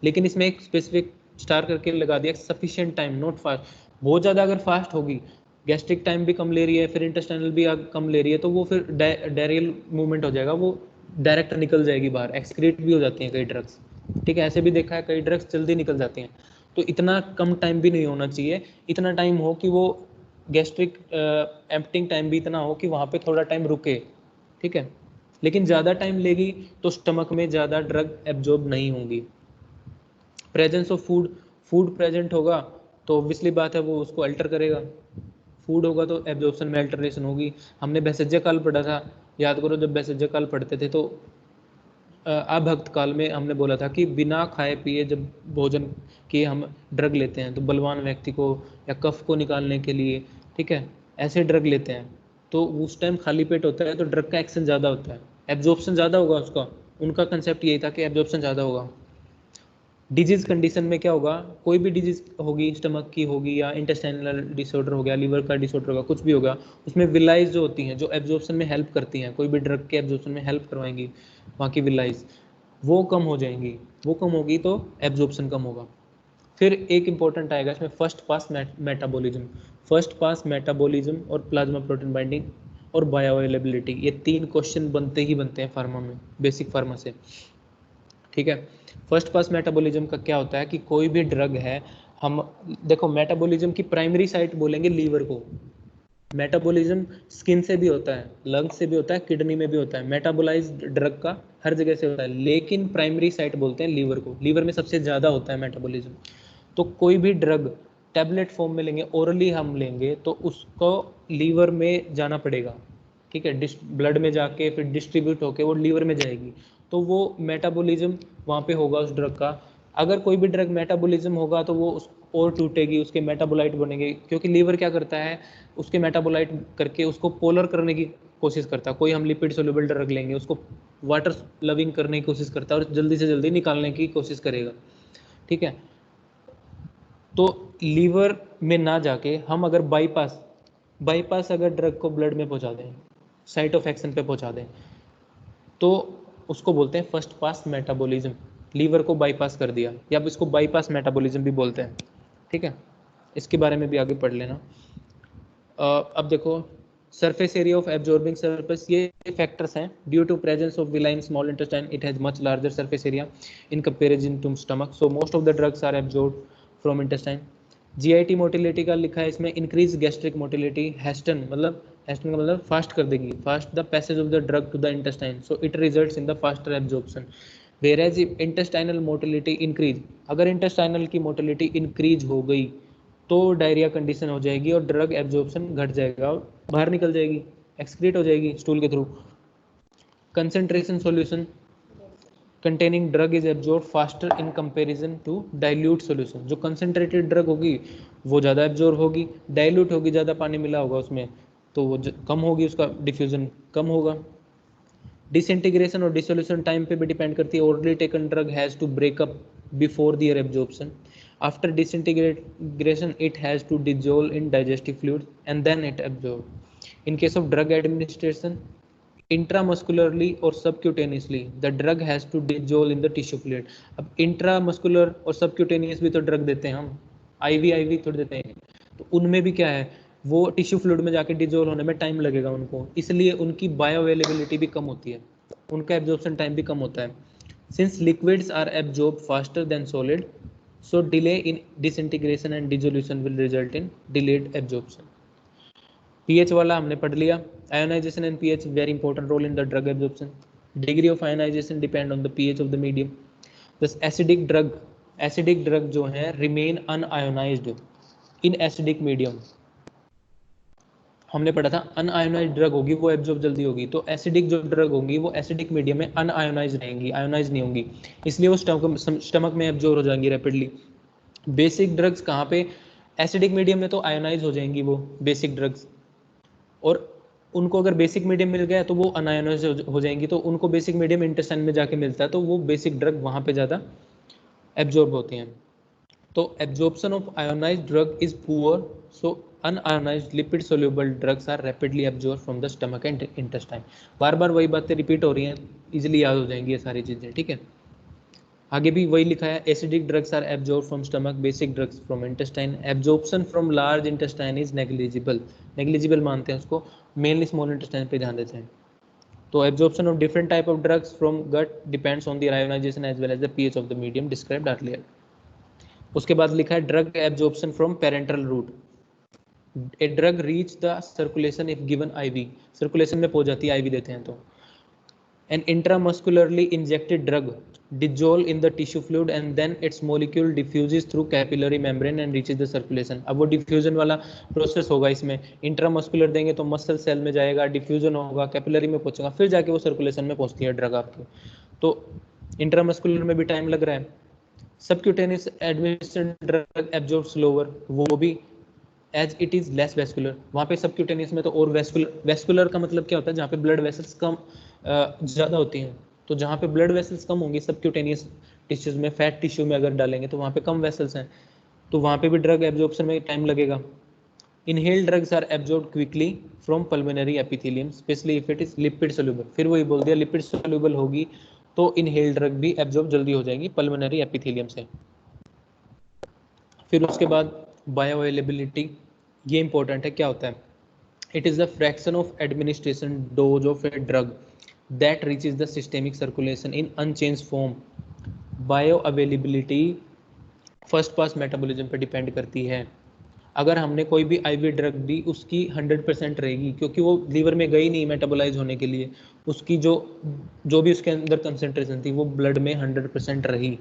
लेकिन इसमें एक स्पेसिफिक स्टार करके लगा दिया, सफिशिएंट टाइम नॉट फास्ट। बहुत ज़्यादा अगर फास्ट होगी, गैस्ट्रिक टाइम भी कम ले रही है, फिर इंटेस्टाइनल भी कम ले रही है, तो वो फिर डायरियल मूवमेंट हो जाएगा, वो डायरेक्ट निकल जाएगी बाहर, एक्सक्रीट भी हो जाती हैं कई ड्रग्स, ठीक है। ऐसे भी देखा है कई ड्रग्स जल्दी निकल जाती हैं। तो इतना कम टाइम भी नहीं होना चाहिए, इतना टाइम हो कि वो गैस्ट्रिक एम्प्टिंग टाइम भी इतना हो कि वहाँ पे थोड़ा टाइम रुके, ठीक है। लेकिन ज़्यादा टाइम लेगी तो स्टमक में ज़्यादा ड्रग एब्जॉर्ब नहीं होंगी। प्रेजेंस ऑफ फूड प्रेजेंट होगा तो ऑब्वियसली बात है वो उसको अल्टर करेगा, फूड होगा तो एब्जॉर्प्शन में अल्टरेशन होगी। हमने बैसेज्य काल पढ़ा था, याद करो जब बैसेज्य काल पढ़ते थे तो अभक्त काल में हमने बोला था कि बिना खाए पिए जब भोजन किए हम ड्रग लेते हैं, तो बलवान व्यक्ति को या कफ को निकालने के लिए, ठीक है, ऐसे ड्रग लेते हैं, तो उस टाइम खाली पेट होता है तो ड्रग का एक्शन ज़्यादा होता है, एब्जॉर्प्शन ज़्यादा होगा उसका। उनका कंसेप्ट यही था कि एब्जॉर्प्शन ज़्यादा होगा। डिजीज कंडीशन में क्या होगा, कोई भी डिजीज होगी, स्टमक की होगी या इंटेस्टाइनल डिसऑर्डर हो गया, लीवर का डिसऑर्डर होगा, कुछ भी होगा, उसमें विलाइज जो होती हैं जो एब्जॉर्प्शन में हेल्प करती हैं, कोई भी ड्रग के एब्जॉर्प्शन में हेल्प करवाएंगी, वहाँ की विलाइज वो कम हो जाएंगी, वो कम होगी तो एब्जॉर्प्शन कम होगा। फिर एक इंपॉर्टेंट आएगा इसमें first pass metabolism. First pass metabolism और प्लाज्मा प्रोटीन बाइंडिंग और बायोअवेलेबिलिटी, ये 3 क्वेश्चन बनते ही बनते हैं फार्मा में, बेसिक फार्मा से। ठीक है, फर्स्ट पास मेटाबॉलिज्म का क्या होता है कि कोई भी ड्रग है, हम देखो मेटाबॉलिज्म की प्राइमरी साइट बोलेंगे लीवर को। मेटाबॉलिज्म स्किन से भी होता है, लंग्स से भी होता है, किडनी में भी होता है। मेटाबोलाइज्ड ड्रग का हर जगह से होता है, लेकिन प्राइमरी साइट बोलते हैं लीवर को। लीवर में सबसे ज़्यादा होता है मेटाबॉलिज्म। तो कोई भी ड्रग टैबलेट फॉर्म में लेंगे, ओरली हम लेंगे, तो उसको लीवर में जाना पड़ेगा। ठीक है, ब्लड में जाके फिर डिस्ट्रीब्यूट होके वो लीवर में जाएगी, तो वो मेटाबॉलिज्म वहाँ पे होगा उस ड्रग का। अगर कोई भी ड्रग मेटाबॉलिज्म होगा तो वो और टूटेगी, उसके मेटाबोलाइट बनेंगे, क्योंकि लीवर क्या करता है, उसके मेटाबोलाइट करके उसको पोलर करने की कोशिश करता है। कोई हम लिपिड सोल्यूबल ड्रग लेंगे, उसको वाटर लविंग करने की कोशिश करता है और जल्दी से जल्दी निकालने की कोशिश करेगा। ठीक है, तो लीवर में ना जाके हम अगर बाईपास अगर ड्रग को ब्लड में पहुंचा दें, साइट ऑफ एक्शन पे पहुंचा दें, तो उसको बोलते हैं फर्स्ट पास मेटाबॉलिज्म। लीवर को बाईपास कर दिया, या अब इसको बाईपास मेटाबॉलिज्म भी बोलते हैं। ठीक है, इसके बारे में भी आगे पढ़ लेना। अब देखो surface area of absorbing surface, ये फैक्टर्स हैं। Due to presence of villi small intestine it has much larger surface area in comparison to stomach, so most of the drugs are absorbed from intestine. GIT motility का लिखा है इसमें, increase gastric motility, hasten का मतलब fast कर देगी, fast the passage of the drug to the intestine, so it results in the faster absorption. Whereas intestinal motility increase, अगर intestinal की मोटिलिटी इंक्रीज हो गई तो डायरिया कंडीशन हो जाएगी और ड्रग एब्जॉर्प्शन घट जाएगा और बाहर निकल जाएगी, एक्सक्रीट हो जाएगी स्टूल के through. Concentration solution containing drug is absorbed faster in comparison to dilute solution। जो कंसनट्रेटेड ड्रग होगी वो ज़्यादा एब्जॉर्ब होगी, डाइल्यूट होगी, ज़्यादा पानी मिला होगा उसमें तो वो कम होगी, उसका डिफ्यूजन कम होगा। डिसइंटीग्रेशन और डिसोल्यूशन टाइम पे भी डिपेंड करती है। Orally taken drug has to break up before their absorption, after disintegration it has to dissolve in digestive fluid and then it absorb. In case of drug administration intramuscularly और subcutaneously the drug has to dissolve in the tissue fluid. अब intramuscular और subcutaneous भी तो drug देते हैं हम, ivy थोड़ी देते हैं, तो उनमें भी क्या है, वो टिश्यू फ्लूइड में जाके डिजोल्व होने में टाइम लगेगा उनको, इसलिए उनकी बायो अवेलेबिलिटी भी कम होती है, उनका एब्जॉर्प्शन टाइम भी कम होता है। Since liquids are absorb faster than solid, so delay in disintegration and dissolution will result in delayed absorption. PH वाला हमने पढ़ लिया। Ionization and pH very important role in the drug absorption. Degree of ionization depend on the pH of the medium. Thus acidic drug जो है remain unionized in acidic medium. हमने पढ़ा था unionised drug होगी वो एब्जॉर्ब जल्दी होगी, तो एसिडिक जो ड्रग होंगी वो एसिडिक मीडियम में अनआयोनाइज्ड रहेंगी, आयोनाइज नहीं होंगी, इसलिए वो स्टमक में एब्जॉर्ब हो जाएंगी रैपिडली। बेसिक ड्रग्स कहाँ पे, एसिडिक मीडियम में तो आयोनाइज हो जाएंगी वो बेसिक ड्रग्स, और उनको अगर बेसिक मीडियम मिल गया तो वो अनायोनाइज हो जाएंगी, तो उनको बेसिक मीडियम इंटेस्टाइन में जाके मिलता है, तो वो बेसिक ड्रग वहाँ पे ज़्यादा एब्जॉर्ब होती हैं। तो absorption of ionized drug is poor, so unionized lipid soluble drugs are rapidly absorb from the stomach and intestine. बार बार वही बातें रिपीट हो रही हैं, इजिली याद हो जाएंगी ये सारी चीज़ें। ठीक है, आगे भी वही लिखा है, acidic drugs are absorb from stomach, basic drugs from intestine. Absorption from large intestine is negligible मानते हैं उसको, मेनली स्मॉल इंटेस्टाइन पे ध्यान देते हैं। तो absorption of different type of drugs from gut depends on the ionization as well as the pH of the medium described earlier. उसके बाद लिखा है drug absorption from parental route. A drug reach the circulation if given IV, circulation में पहुंच जाती है ivy देते हैं तो। An intramuscularly injected drug dissolve in the tissue fluid and then its molecule diffuses through capillary membrane and reaches the circulation। अब वो diffusion वाला प्रोसेस होगा इसमें, इंट्रामस्कुलर देंगे तो मसल सेल में जाएगा, डिफ्यूजन होगा, कैपिलरी में पहुंचेगा, फिर जाके वो सर्कुलेशन में पहुंचती है ड्रग आपकी। तो इंट्रामस्कुलर में भी टाइम लग रहा है। Subcutaneous administrated drug absorb slower, वो भी as it is less vascular. वहाँ पे सबक्यूटेनियस में तो और वेस्कुलर का मतलब क्या होता है, जहाँ पे ब्लड वेसल्स कम ज़्यादा होती हैं, तो जहाँ पे ब्लड वेसल्स कम होंगी सबक्यूटेनियस टिश्यूज में, फैट टिश्यू में अगर डालेंगे तो वहाँ पे कम वेसल्स हैं, तो वहाँ पे भी ड्रग एब्जॉर्प्शन में टाइम लगेगा। Inhale drugs are absorb quickly from pulmonary epithelium specially if it is lipid soluble. फिर वही बोल दिया, लिपिड सोल्यूबल होगी तो इनहेल ड्रग भी एब्जॉर्ब जल्दी हो जाएगी पल्मोनरी एपिथेलियम से। फिर उसके बाद बायो अवेलेबिलिटी, ये इंपॉर्टेंट है, क्या होता है? It is the fraction of administration dose of a drug that reaches the systemic circulation in unchange form. Bioavailability first pass metabolism पे डिपेंड करती है। अगर हमने कोई भी आईवी ड्रग दी उसकी 100% रहेगी, क्योंकि वो लीवर में गई नहीं मेटाबोलाइज होने के लिए, उसकी जो भी उसके अंदर कंसेंट्रेशन थी वो ब्लड में 100% रही।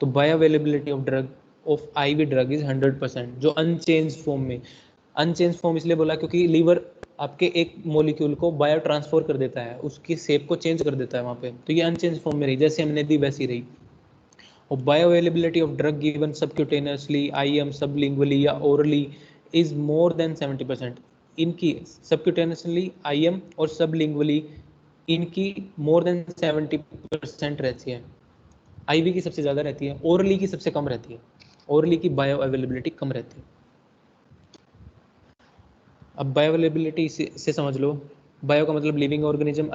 तो bio availability of drug of IV drug is 100%, जो अनचेंज फॉर्म में। अनचेंज फॉर्म इसलिए बोला क्योंकि लीवर आपके एक मॉलिक्यूल को बायो ट्रांसफर कर देता है, उसकी शेप को चेंज कर देता है वहाँ पे, तो ये अनचेंज फॉर्म में रही, जैसे हमने दी वैसी रही। और bioavailability of drug given subcutaneously, IM, sublingually या ओरली इज मोर देन 70%। इनकी सबक्यूटेनियसली, आईएम और सबलिंगुअली इनकी मोर देन 70% रहती है। आईवी की सबसे ज़्यादा रहती है, ओरली की सबसे कम रहती है। ओरली की बायो अवेलेबिलिटी कम रहती है। अब बायो अवेलेबिलिटी से समझ लो, बायो का मतलब लिविंग ऑर्गेनिज्म,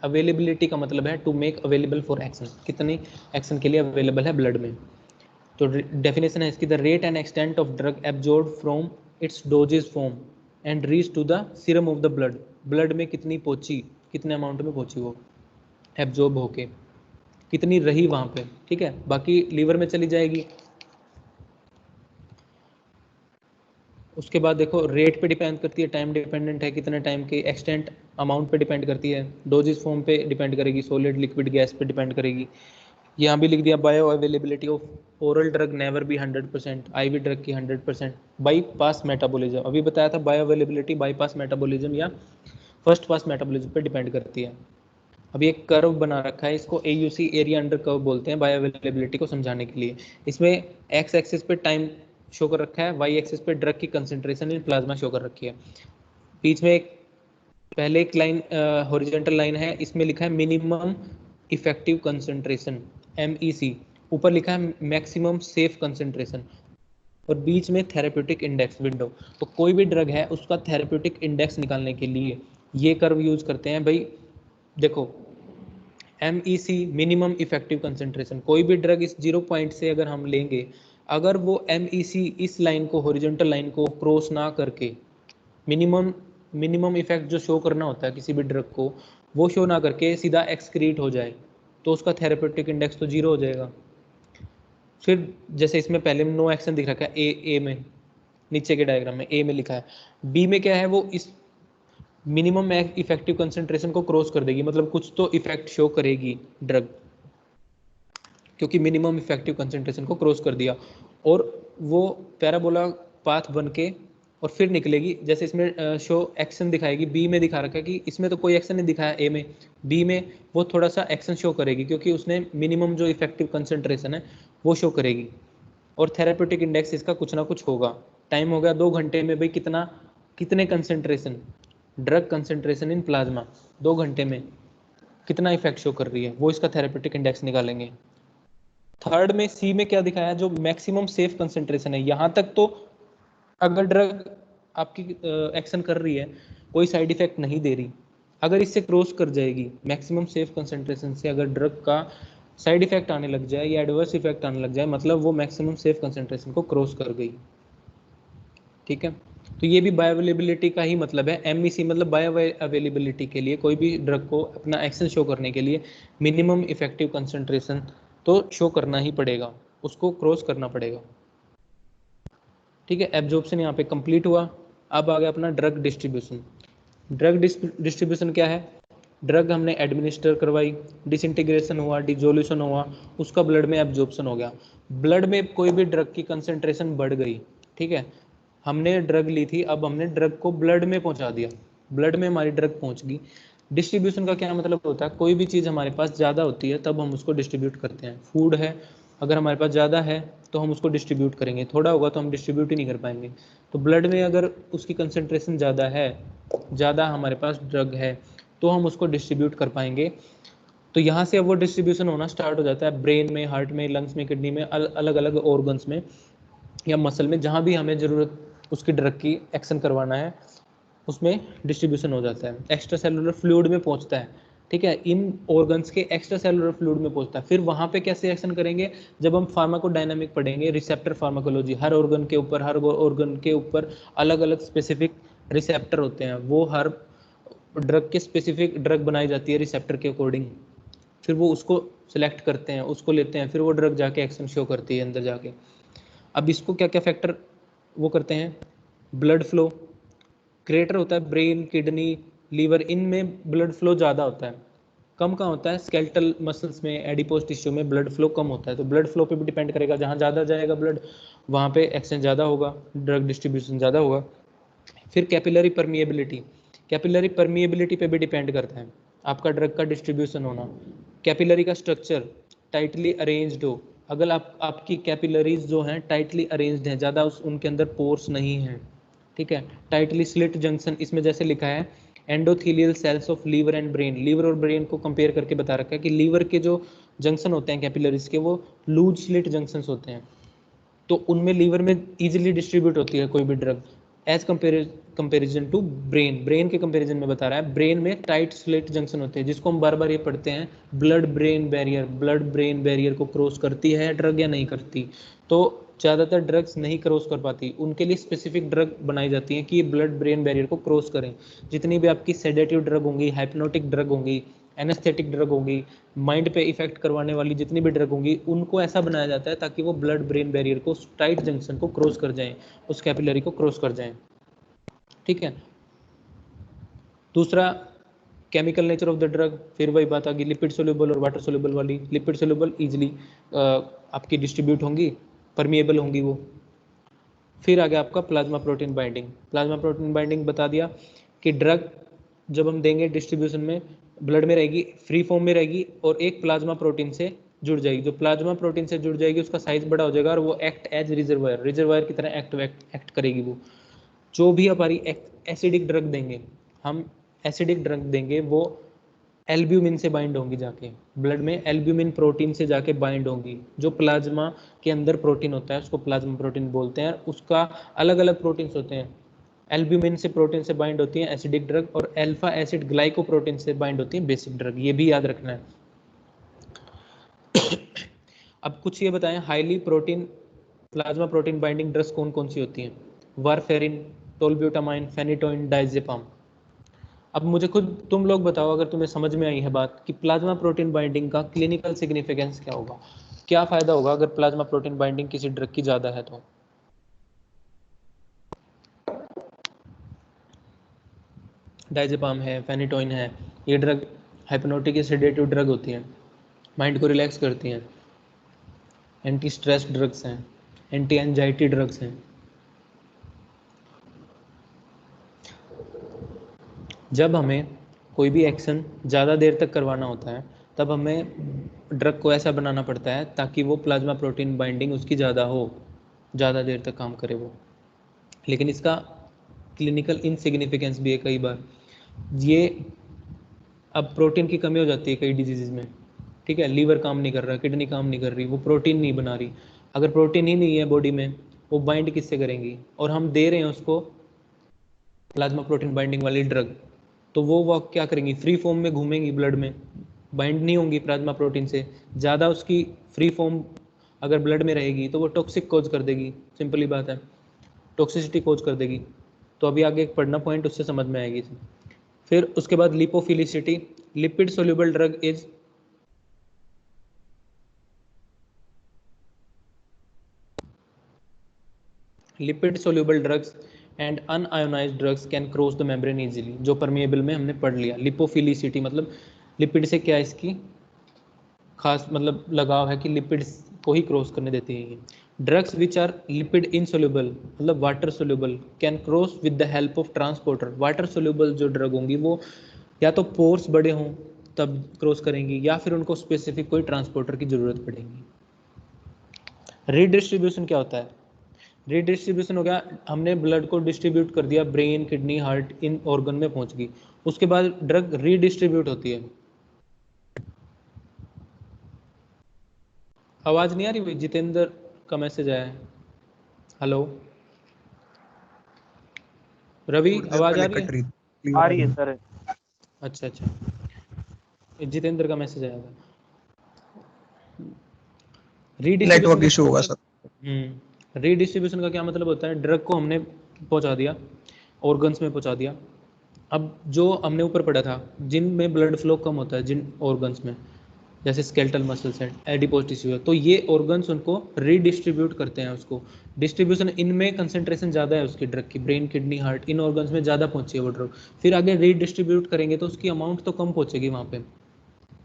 अवेलेबिलिटी का मतलब है to make available for action, कितनी एक्शन के लिए अवेलेबल है ब्लड में। तो डेफिनेशन है इसकी, the rate and extent of drug absorb from its dosage form and reach to the serum of the blood. Blood में कितनी पहुंची, कितने अमाउंट में पहुंची वो एब्जॉर्ब होके, कितनी रही वहाँ पे, ठीक है। बाकी लीवर में चली जाएगी। उसके बाद देखो रेट पे डिपेंड करती है, टाइम डिपेंडेंट है, कितने टाइम के, एक्सटेंट अमाउंट पे डिपेंड करती है, डोजेस फॉर्म पे डिपेंड करेगी, सॉलिड लिक्विड गैस पे डिपेंड करेगी। यहाँ भी लिख दिया bio availability of oral drug never be 100%, IV drug की 100%। बाई पास मेटाबॉलिज्म, अभी बताया था bio availability by pass metabolism या फर्स्ट पास मेटाबॉलिज्म पे डिपेंड करती है। अभी एक कर्व बना रखा है, इसको AUC एरिया अंडर कर्व बोलते हैं बायो अवेलेबिलिटी को समझाने के लिए। इसमें एक्स एक्सिस पे टाइम शो कर रखा है, वाई एक्सिस पे ड्रग की कंसेंट्रेशन इन प्लाज्मा शो कर रखी है। बीच में एक पहले एक लाइन हॉरिजॉन्टल लाइन है, इसमें लिखा है मिनिमम इफेक्टिव कंसेंट्रेशन MEC, ऊपर लिखा है मैक्सिमम सेफ कंसेंट्रेशन, और बीच में थेरेप्यूटिक इंडेक्स विंडो। तो कोई भी ड्रग है उसका थेरेप्यूटिक इंडेक्स निकालने के लिए ये कर्व यूज करते हैं भाई। देखो MEC मिनिमम इफेक्टिव कंसेंट्रेशन, कोई भी ड्रग इस 0 पॉइंट से अगर हम लेंगे, अगर वो MEC इस लाइन को, हॉरिजॉन्टल लाइन को क्रॉस ना करके, मिनिमम इफेक्ट जो शो करना होता है किसी भी ड्रग को, वो शो ना करके सीधा एक्सक्रीट हो जाए, तो उसका थेरेप्यूटिक इंडेक्स तो 0 हो जाएगा। फिर जैसे इसमें पहले में नो एक्शन दिख रखा है ए में, नीचे के डायग्राम में ए में लिखा है, बी में क्या है, वो इस मिनिमम इफेक्टिव कंसेंट्रेशन को क्रॉस कर देगी, मतलब कुछ तो इफेक्ट शो करेगी ड्रग, क्योंकि मिनिमम इफेक्टिव कंसेंट्रेशन को क्रॉस कर दिया, और वो पैराबोला पाथ बन के और फिर निकलेगी। जैसे इसमें शो एक्शन दिखाएगी, बी में दिखा रखा है कि इसमें तो कोई एक्शन नहीं दिखाया ए में, बी में वो थोड़ा सा एक्शन शो करेगी, क्योंकि उसने मिनिमम जो इफेक्टिव कंसेंट्रेशन है वो शो करेगी, और थेरेप्यूटिक इंडेक्स इसका कुछ ना कुछ होगा। टाइम हो गया 2 घंटे में, भाई कितने concentration, drug concentration in plasma 2 घंटे में कितना इफेक्ट शो कर रही है, वो इसका थेरेप्यूटिक इंडेक्स निकालेंगे। थर्ड में सी में क्या दिखाया है, जो मैक्सिमम सेफ कंसेंट्रेशन है। यहाँ तक तो अगर ड्रग आपकी एक्शन कर रही है, कोई साइड इफेक्ट नहीं दे रही, अगर इससे क्रॉस कर जाएगी मैक्सिमम सेफ कंसेंट्रेशन से, अगर ड्रग का साइड इफेक्ट आने लग जाए या एडवर्स इफेक्ट आने लग जाए, मतलब वो मैक्सिमम सेफ कंसेंट्रेशन को क्रॉस कर गई, ठीक है। तो ये भी बायो अवेलेबिलिटी का ही मतलब है। MEC मतलब बायो अवेलेबिलिटी के लिए, कोई भी ड्रग को अपना एक्शन शो करने के लिए मिनिमम इफेक्टिव कंसेंट्रेशन तो शो करना ही पड़ेगा, उसको क्रॉस करना पड़ेगा, ठीक है। एब्जॉर्प्शन यहाँ पे कंप्लीट हुआ। अब आ गया अपना ड्रग डिस्ट्रीब्यूशन। ड्रग डिस्ट्रीब्यूशन क्या है, ड्रग हमने एडमिनिस्टर करवाई, डिसइंटीग्रेशन हुआ, डिजोल्यूशन हुआ, उसका ब्लड में एब्जॉर्प्शन हो गया। ब्लड में कोई भी ड्रग की कंसेंट्रेशन बढ़ गई, ठीक है, हमने ड्रग ली थी, अब हमने ड्रग को ब्लड में पहुंचा दिया, ब्लड में हमारी ड्रग पहुंच गई। डिस्ट्रीब्यूशन का क्या मतलब होता है, कोई भी चीज़ हमारे पास ज़्यादा होती है तब हम उसको डिस्ट्रीब्यूट करते हैं। फूड है, अगर हमारे पास ज़्यादा है तो हम उसको डिस्ट्रीब्यूट करेंगे, थोड़ा होगा तो हम डिस्ट्रीब्यूट ही नहीं कर पाएंगे। तो ब्लड में अगर उसकी कंसेंट्रेशन ज़्यादा है, ज़्यादा हमारे पास ड्रग है, तो हम उसको डिस्ट्रीब्यूट कर पाएंगे। तो यहाँ से अब वो डिस्ट्रीब्यूशन होना स्टार्ट हो जाता है ब्रेन में, हार्ट में, लंग्स में, किडनी में, अलग अलग ऑर्गन्स में या मसल में, जहाँ भी हमें ज़रूरत उसकी ड्रग की एक्शन करवाना है, उसमें डिस्ट्रीब्यूशन हो जाता है। एक्स्ट्रा सेलुलर फ्लूइड में पहुँचता है, ठीक है, इन ऑर्गन्स के एक्स्ट्रा सेलुलर फ्लूइड में पहुंचता है। फिर वहां पे कैसे एक्शन करेंगे, जब हम फार्माकोडायनामिक पढ़ेंगे, रिसेप्टर फार्माकोलॉजी, हर ऑर्गन के ऊपर अलग अलग स्पेसिफिक रिसेप्टर होते हैं, वो हर ड्रग के स्पेसिफिक ड्रग बनाई जाती है रिसेप्टर के अकॉर्डिंग, फिर वो उसको सिलेक्ट करते हैं, उसको लेते हैं, फिर वो ड्रग जाके एक्शन शो करती है अंदर जाके। अब इसको क्या क्या फैक्टर वो करते हैं, ब्लड फ्लो, क्रिएटर होता है ब्रेन, किडनी, लीवर, इनमें ब्लड फ्लो ज़्यादा होता है। कम कहाँ होता है, स्केलेटल मसल्स में, एडिपोज टिश्यू में ब्लड फ्लो कम होता है। तो ब्लड फ्लो पे भी डिपेंड करेगा, जहाँ ज़्यादा जाएगा ब्लड वहाँ पे एक्शन ज़्यादा होगा, ड्रग डिस्ट्रीब्यूशन ज़्यादा होगा। फिर कैपिलरी परमिएबिलिटी, कैपिलरी परमिएबिलिटी पे भी डिपेंड करता है आपका ड्रग का डिस्ट्रीब्यूशन होना। कैपिलरी का स्ट्रक्चर टाइटली अरेंज्ड हो, अगर आपकी कैपिलरीज जो हैं टाइटली अरेंज्ड हैं, ज़्यादा उनके अंदर पोर्स नहीं हैं, ठीक है। टाइटली स्लिट जंक्शन, इसमें जैसे लिखा है endothelial cells of liver and brain, liver और ब्रेन को कंपेयर करके बता रखा है कि लीवर के जो जंक्शन होते हैं कैपिलरीज के, वो लूज स्लिट जंक्शंस होते हैं, तो उनमें लीवर में इजीली डिस्ट्रीब्यूट होती है कोई भी drug, as comparison to brain के कंपेरिजन में बता रहा है, ब्रेन में टाइट स्लिट जंक्शन होते हैं, जिसको हम बार बार ये पढ़ते हैं ब्लड ब्रेन बैरियर को क्रॉस करती है ड्रग या नहीं करती। तो ज़्यादातर ड्रग्स नहीं क्रॉस कर पाती, उनके लिए स्पेसिफिक ड्रग बनाई जाती है कि ये ब्लड ब्रेन बैरियर को क्रॉस करें। जितनी भी आपकी सेडेटिव ड्रग होंगी, हाइप्नोटिक ड्रग होंगी, एनेस्थेटिक ड्रग होगी, माइंड पे इफेक्ट करवाने वाली जितनी भी ड्रग होंगी, उनको ऐसा बनाया जाता है ताकि वो ब्लड ब्रेन बैरियर को, टाइट जंक्शन को क्रॉस कर जाएं, उस कैपिलरी को क्रॉस कर जाएं, ठीक है। दूसरा chemical nature of the drug, फिर वही बात आ गई लिपिड सोल्यूबल और वाटर सोल्यूबल वाली। लिपिड सोल्यूबल इजीली आपकी डिस्ट्रीब्यूट होंगी, परमिएबल होंगी वो। फिर आ गया आपका plasma protein binding. Plasma protein binding बता दिया कि ड्रग जब हम देंगे डिस्ट्रीब्यूशन में, ब्लड में रहेगी, फ्री फॉर्म में रहेगी, और एक प्लाज्मा प्रोटीन से जुड़ जाएगी। जो प्लाज्मा प्रोटीन से जुड़ जाएगी उसका साइज बड़ा हो जाएगा और वो एक्ट एज रिजर्वायर की तरह एक्ट करेगी वो। जो भी हमारी एसिडिक ड्रग देंगे, हम एसिडिक ड्रग देंगे, वो एल्ब्यूमिन से बाइंड होंगी, जाके ब्लड में एल्ब्यूमिन प्रोटीन से जाके बाइंड होंगी। जो प्लाज्मा के अंदर प्रोटीन होता है उसको प्लाज्मा प्रोटीन बोलते हैं, उसका अलग अलग प्रोटीन्स होते हैं। एल्ब्यूमिन से प्रोटीन से बाइंड होती है एसिडिक ड्रग, और अल्फा एसिड ग्लाइकोप्रोटीन से बाइंड होती है बेसिक ड्रग, ये भी याद रखना है। अब कुछ ये बताएं, highly protein plasma protein binding drugs कौन कौन सी होती हैं। Warfarin, tolbutamide, phenytoin, diazepam. अब मुझे खुद तुम लोग बताओ, अगर तुम्हें समझ में आई है बात, कि प्लाज्मा प्रोटीन बाइंडिंग का क्लिनिकल सिग्निफिकेंस क्या होगा, क्या फायदा होगा अगर प्लाज्मा प्रोटीन बाइंडिंग किसी ड्रग की ज़्यादा है तो। डायजेपाम है, फेनिटोइन है, ये ड्रग हाइप्नोटिक या सेडेटिव ड्रग होती हैं, माइंड को रिलैक्स करती हैं, एंटी स्ट्रेस ड्रग्स हैं, एंटी एंजाइटी ड्रग्स हैं। जब हमें कोई भी एक्शन ज़्यादा देर तक करवाना होता है, तब हमें ड्रग को ऐसा बनाना पड़ता है ताकि वो प्लाज्मा प्रोटीन बाइंडिंग उसकी ज़्यादा हो, ज़्यादा देर तक काम करे वो। लेकिन इसका क्लिनिकल इनसिग्निफिकेंस भी है कई बार। ये अब प्रोटीन की कमी हो जाती है कई डिजीज़ में, ठीक है, लीवर काम नहीं कर रहा, किडनी काम नहीं कर रही, वो प्रोटीन नहीं बना रही। अगर प्रोटीन ही नहीं है बॉडी में, वो बाइंड किससे करेंगी, और हम दे रहे हैं उसको प्लाज्मा प्रोटीन बाइंडिंग वाली ड्रग, तो वो क्या करेंगी, फ्री फॉर्म में घूमेंगी ब्लड में, बाइंड नहीं होंगी प्लाज्मा प्रोटीन से। ज़्यादा उसकी फ्री फॉर्म अगर ब्लड में रहेगी तो वो टॉक्सिक कॉज कर देगी, सिंपली बात है, टॉक्सिसिटी कॉज कर देगी। तो अभी आगे एक पढ़ना पॉइंट, उससे समझ में आएगी। फिर उसके बाद lipophilicity, lipid soluble drug is lipid soluble drugs and unionised drugs can cross the membrane easily. जो परमिएबल में हमने पढ़ लिया। लिपोफिलिसिटी मतलब लिपिड से क्या इसकी खास मतलब लगाव है कि लिपिड्स को ही क्रॉस करने देती है। Drugs which are lipid insoluble मतलब water soluble can cross with the help of transporter. Water soluble जो ड्रग होंगी वो या तो पोर्स बड़े हों तब क्रॉस करेंगी, या फिर उनको स्पेसिफिक कोई ट्रांसपोर्टर की जरूरत पड़ेगी। रीडिस्ट्रीब्यूशन क्या होता है, रीडिस्ट्रीब्यूशन हो गया, हमने ब्लड को डिस्ट्रीब्यूट कर दिया, ब्रेन, किडनी, हार्ट, इन ऑर्गन में पहुंच गई, उसके बाद ड्रग रीडिस्ट्रीब्यूट होती है। आवाज नहीं आ रही भाई, जितेंद्र का मैसेज आया है। हेलो रवि, आवाज आ रही है? आ रही है सर। अच्छा अच्छा। जितेंद्र का मैसेज आया था। नेटवर्क इशू होगा सर। रीडिस्ट्रीब्यूशन का क्या मतलब होता है? ड्रग को हमने पहुंचा दिया, ऑर्गन्स में पहुंचा दिया। अब जो हमने ऊपर पढ़ा था, जिनमें ब्लड फ्लो कम होता है, जिन ऑर्गन्स में, जैसे स्केलेटल मसल्स है, एडिपोज टिश्यू है, तो ये ऑर्गन्स उनको रीडिस्ट्रीब्यूट करते हैं। उसको डिस्ट्रीब्यूशन, इनमें कंसंट्रेशन ज़्यादा है उसकी ड्रग की, ब्रेन, किडनी, हार्ट, इन ऑर्गन्स में ज़्यादा पहुंची है वो ड्रग। फिर आगे रीडिस्ट्रीब्यूट करेंगे तो उसकी अमाउंट तो कम पहुंचेगी वहाँ पे,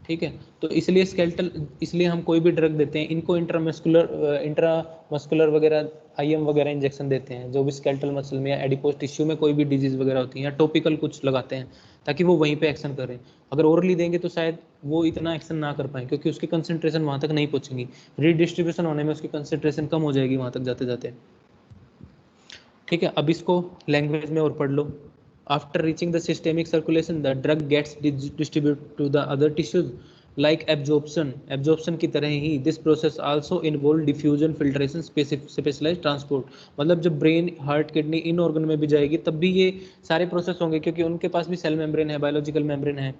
ठीक है। तो इसलिए स्केलेटल, इसलिए हम कोई भी ड्रग देते हैं, इनको इंट्रामस्कुलर वगैरह, आईएम वगैरह इंजेक्शन देते हैं, जो भी स्केलेटल मसल में या एडिपोज टिश्यू में कोई भी डिजीज वगैरह होती है, या टॉपिकल कुछ लगाते हैं ताकि वो वहीं पे एक्शन करें। अगर ओरली देंगे तो शायद वो इतना एक्शन ना कर पाए, क्योंकि उसकी कंसंट्रेशन वहाँ तक नहीं पहुँचेगी। रीडिस्ट्रीब्यूशन होने में उसकी कंसंट्रेशन कम हो जाएगी वहाँ तक जाते जाते, ठीक है। अब इसको लैंग्वेज में और पढ़ लो। After reaching the systemic circulation, the drug gets distributed to the other tissues like absorption. Absorption की तरह ही this process also involve diffusion, filtration, specialized transport. मतलब जब ब्रेन, हार्ट, किडनी, इन ऑर्गन में भी जाएगी तब भी ये सारे प्रोसेस होंगे, क्योंकि उनके पास भी सेल मेम्ब्रेन है, बायोलॉजिकल मेम्ब्रेन है।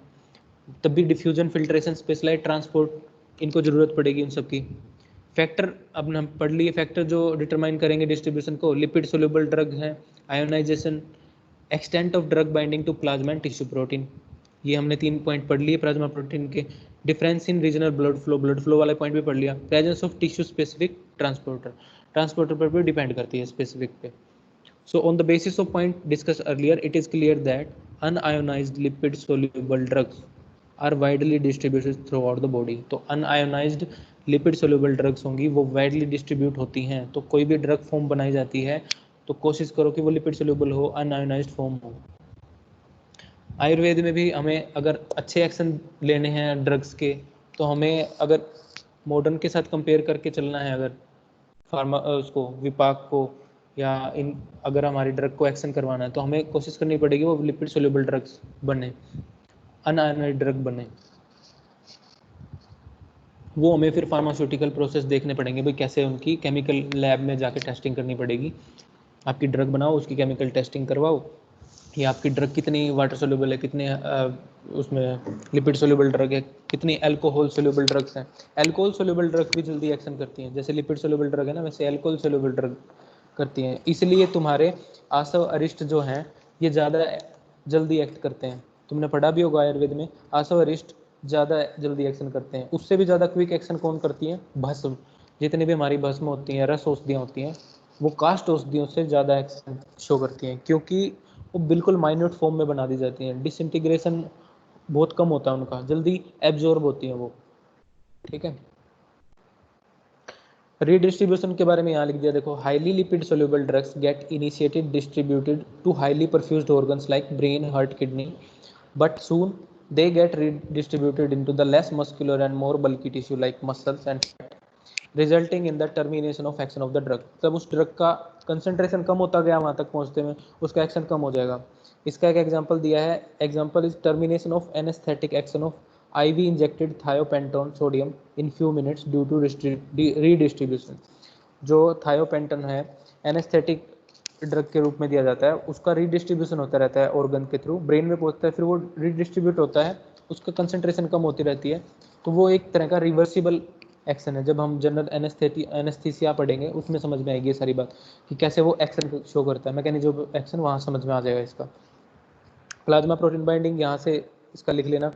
तब भी डिफ्यूजन, फिल्ट्रेशन, स्पेशलाइज्ड ट्रांसपोर्ट, इनको जरूरत पड़ेगी उन सब की। फैक्टर अब हम पढ़ लिए, फैक्टर जो डिटरमाइन करेंगे डिस्ट्रीब्यूशन को, लिपिड सोल्यूबल ड्रग है, ionization, extent of drug binding to plasma and tissue protein, ये हमने 3 पॉइंट पढ़ लिए प्लाज्मा प्रोटीन के। Difference in regional blood flow वाला पॉइंट भी पढ़ लिया। Presence of tissue specific transporter पर भी डिपेंड करती है स्पेसिफिक पे। So on the basis of point discussed earlier, it is clear that unionized lipid soluble drugs are widely distributed throughout the body. तो unionized lipid soluble drugs होंगी, वो widely distribute होती हैं। तो कोई भी ड्रग फॉर्म बनाई जाती है तो कोशिश करो कि वो लिपिड सोल्यूबल हो, अनआयोनाइज्ड फॉर्म हो। आयुर्वेद में भी हमें अगर अच्छे एक्शन लेने हैं ड्रग्स के, तो हमें अगर मॉडर्न के साथ कंपेयर करके चलना है, अगर फार्मा उसको, विपाक को, या इन, अगर हमारी ड्रग को एक्शन करवाना है तो हमें कोशिश करनी पड़ेगी वो लिपिड सोल्यूबल ड्रग्स बने, अनआयोनाइज्ड ड्रग बने। वो हमें फिर फार्मास्यूटिकल प्रोसेस देखने पड़ेंगे भाई, कैसे उनकी केमिकल लैब में जाके टेस्टिंग करनी पड़ेगी। आपकी ड्रग बनाओ, उसकी केमिकल टेस्टिंग करवाओ, कि आपकी ड्रग कितनी वाटर सोल्यूबल है, कितने उसमें लिपिड सोल्यूबल ड्रग है, कितनी अल्कोहल सोल्यूबल ड्रग्स हैं। अल्कोहल सोल्यूबल ड्रग भी जल्दी एक्शन करती हैं, जैसे लिपिड सोल्यूबल ड्रग है ना, वैसे अल्कोहल सोल्यूबल ड्रग करती हैं। इसलिए तुम्हारे आसव अरिष्ट जो हैं ये ज़्यादा जल्दी एक्ट करते हैं। तुमने पढ़ा भी होगा आयुर्वेद में, आसव अरिष्ट ज़्यादा जल्दी एक्शन करते हैं। उससे भी ज़्यादा क्विक एक्शन कौन करती है? भस्म। जितनी भी हमारी भस्म होती हैं, रस औषधियाँ होती हैं, वो कास्ट औषधियों से ज़्यादा एक्शन शो करती हैं, क्योंकि वो बिल्कुल माइन्यूट फॉर्म में बना दी जाती हैं। डिसइंटीग्रेशन बहुत कम होता है उनका, जल्दी एब्जॉर्ब होती हैं वो, ठीक है। रीडिस्ट्रीब्यूशन के बारे में यहाँ लिख दिया, देखो, highly lipid soluble drugs get initiated distributed to highly perfused organs like brain, heart, kidney, but soon they get redistributed into the less muscular and more bulky tissue like muscles and fat, resulting in the termination of action of the drug। जब उस drug का concentration कम होता गया वहाँ तक पहुँचते में, उसका एक्शन कम हो जाएगा। इसका एक एग्जांपल दिया है, example is termination of anaesthetic action of IV injected thiopentone sodium in few minutes due to redistribution. जो थायोपेंटन है, एनेस्थेटिक ड्रग के रूप में दिया जाता है, उसका रीडिस्ट्रीब्यूशन होता रहता है ऑर्गन के थ्रू, ब्रेन में पहुंचता है, फिर वो रीडिस्ट्रीब्यूट होता है, उसका कंसंट्रेशन कम होती रहती है। तो वो एक तरह का रिवर्सिबल एक्शन है। जब हम जनरल एनेस्थीसिया पढ़ेंगे उसमें समझ में आएगी ये सारी बात, कि कैसे वो एक्शन शो करता है, मैकेनिज्म ऑफ एक्शन वहाँ समझ में आ जाएगा इसका। प्लाज्मा प्रोटीन बाइंडिंग, यहाँ से इसका लिख लेना।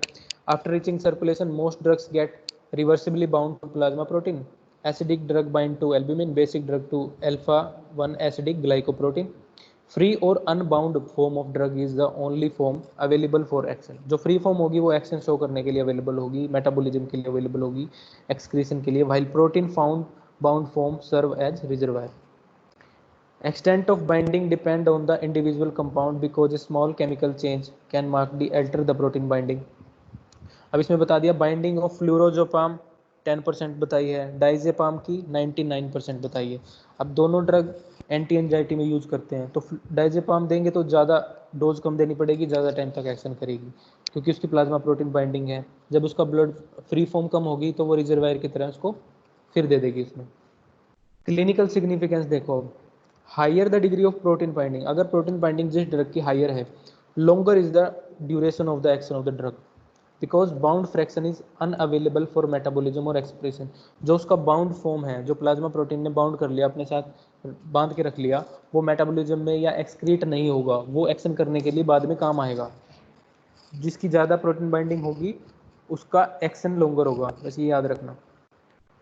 After reaching circulation most drugs get reversibly bound to plasma protein. Acidic drug bind to albumin, basic drug to alpha 1 acidic glycoprotein। Free और unbound form of drug is the only form available for action. जो free form होगी वो action show करने के लिए available होगी, metabolism के लिए अवेलेबल होगी, एक्सक्रीशन के लिए, while protein found bound form serve as reservoir. Extent of binding depend on the individual compound because a small chemical change can markedly alter the protein binding। अब इसमें बता दिया, बाइंडिंग ऑफ फ्लूरोजोपाम 10% बताई है, diazepam की 99% बताई है। अब दोनों ड्रग एंटी एंजाइटी में यूज करते हैं, तो डाइजेपाम देंगे तो ज़्यादा डोज कम देनी पड़ेगी, ज़्यादा टाइम तक एक्शन करेगी, क्योंकि उसकी प्लाज्मा प्रोटीन बाइंडिंग है। जब उसका ब्लड फ्री फॉर्म कम होगी तो वो रिजर्वायर की तरह उसको फिर दे देगी इसमें। क्लिनिकल सिग्निफिकेंस देखो, higher the degree of protein binding, अगर प्रोटीन बाइंडिंग जिस ड्रग की हायर है, longer is the duration of the action of the drug, because bound fraction is unavailable for metabolism और एक्सप्रेशन। जो उसका बाउंड फॉर्म है, जो प्लाज्मा प्रोटीन ने बाउंड कर लिया, अपने साथ बांध के रख लिया, वो मेटाबॉलिज्म में या एक्सक्रीट नहीं होगा, वो एक्शन करने के लिए बाद में काम आएगा। जिसकी ज़्यादा प्रोटीन बाइंडिंग होगी उसका एक्शन लॉन्गर होगा, बस ये याद रखना।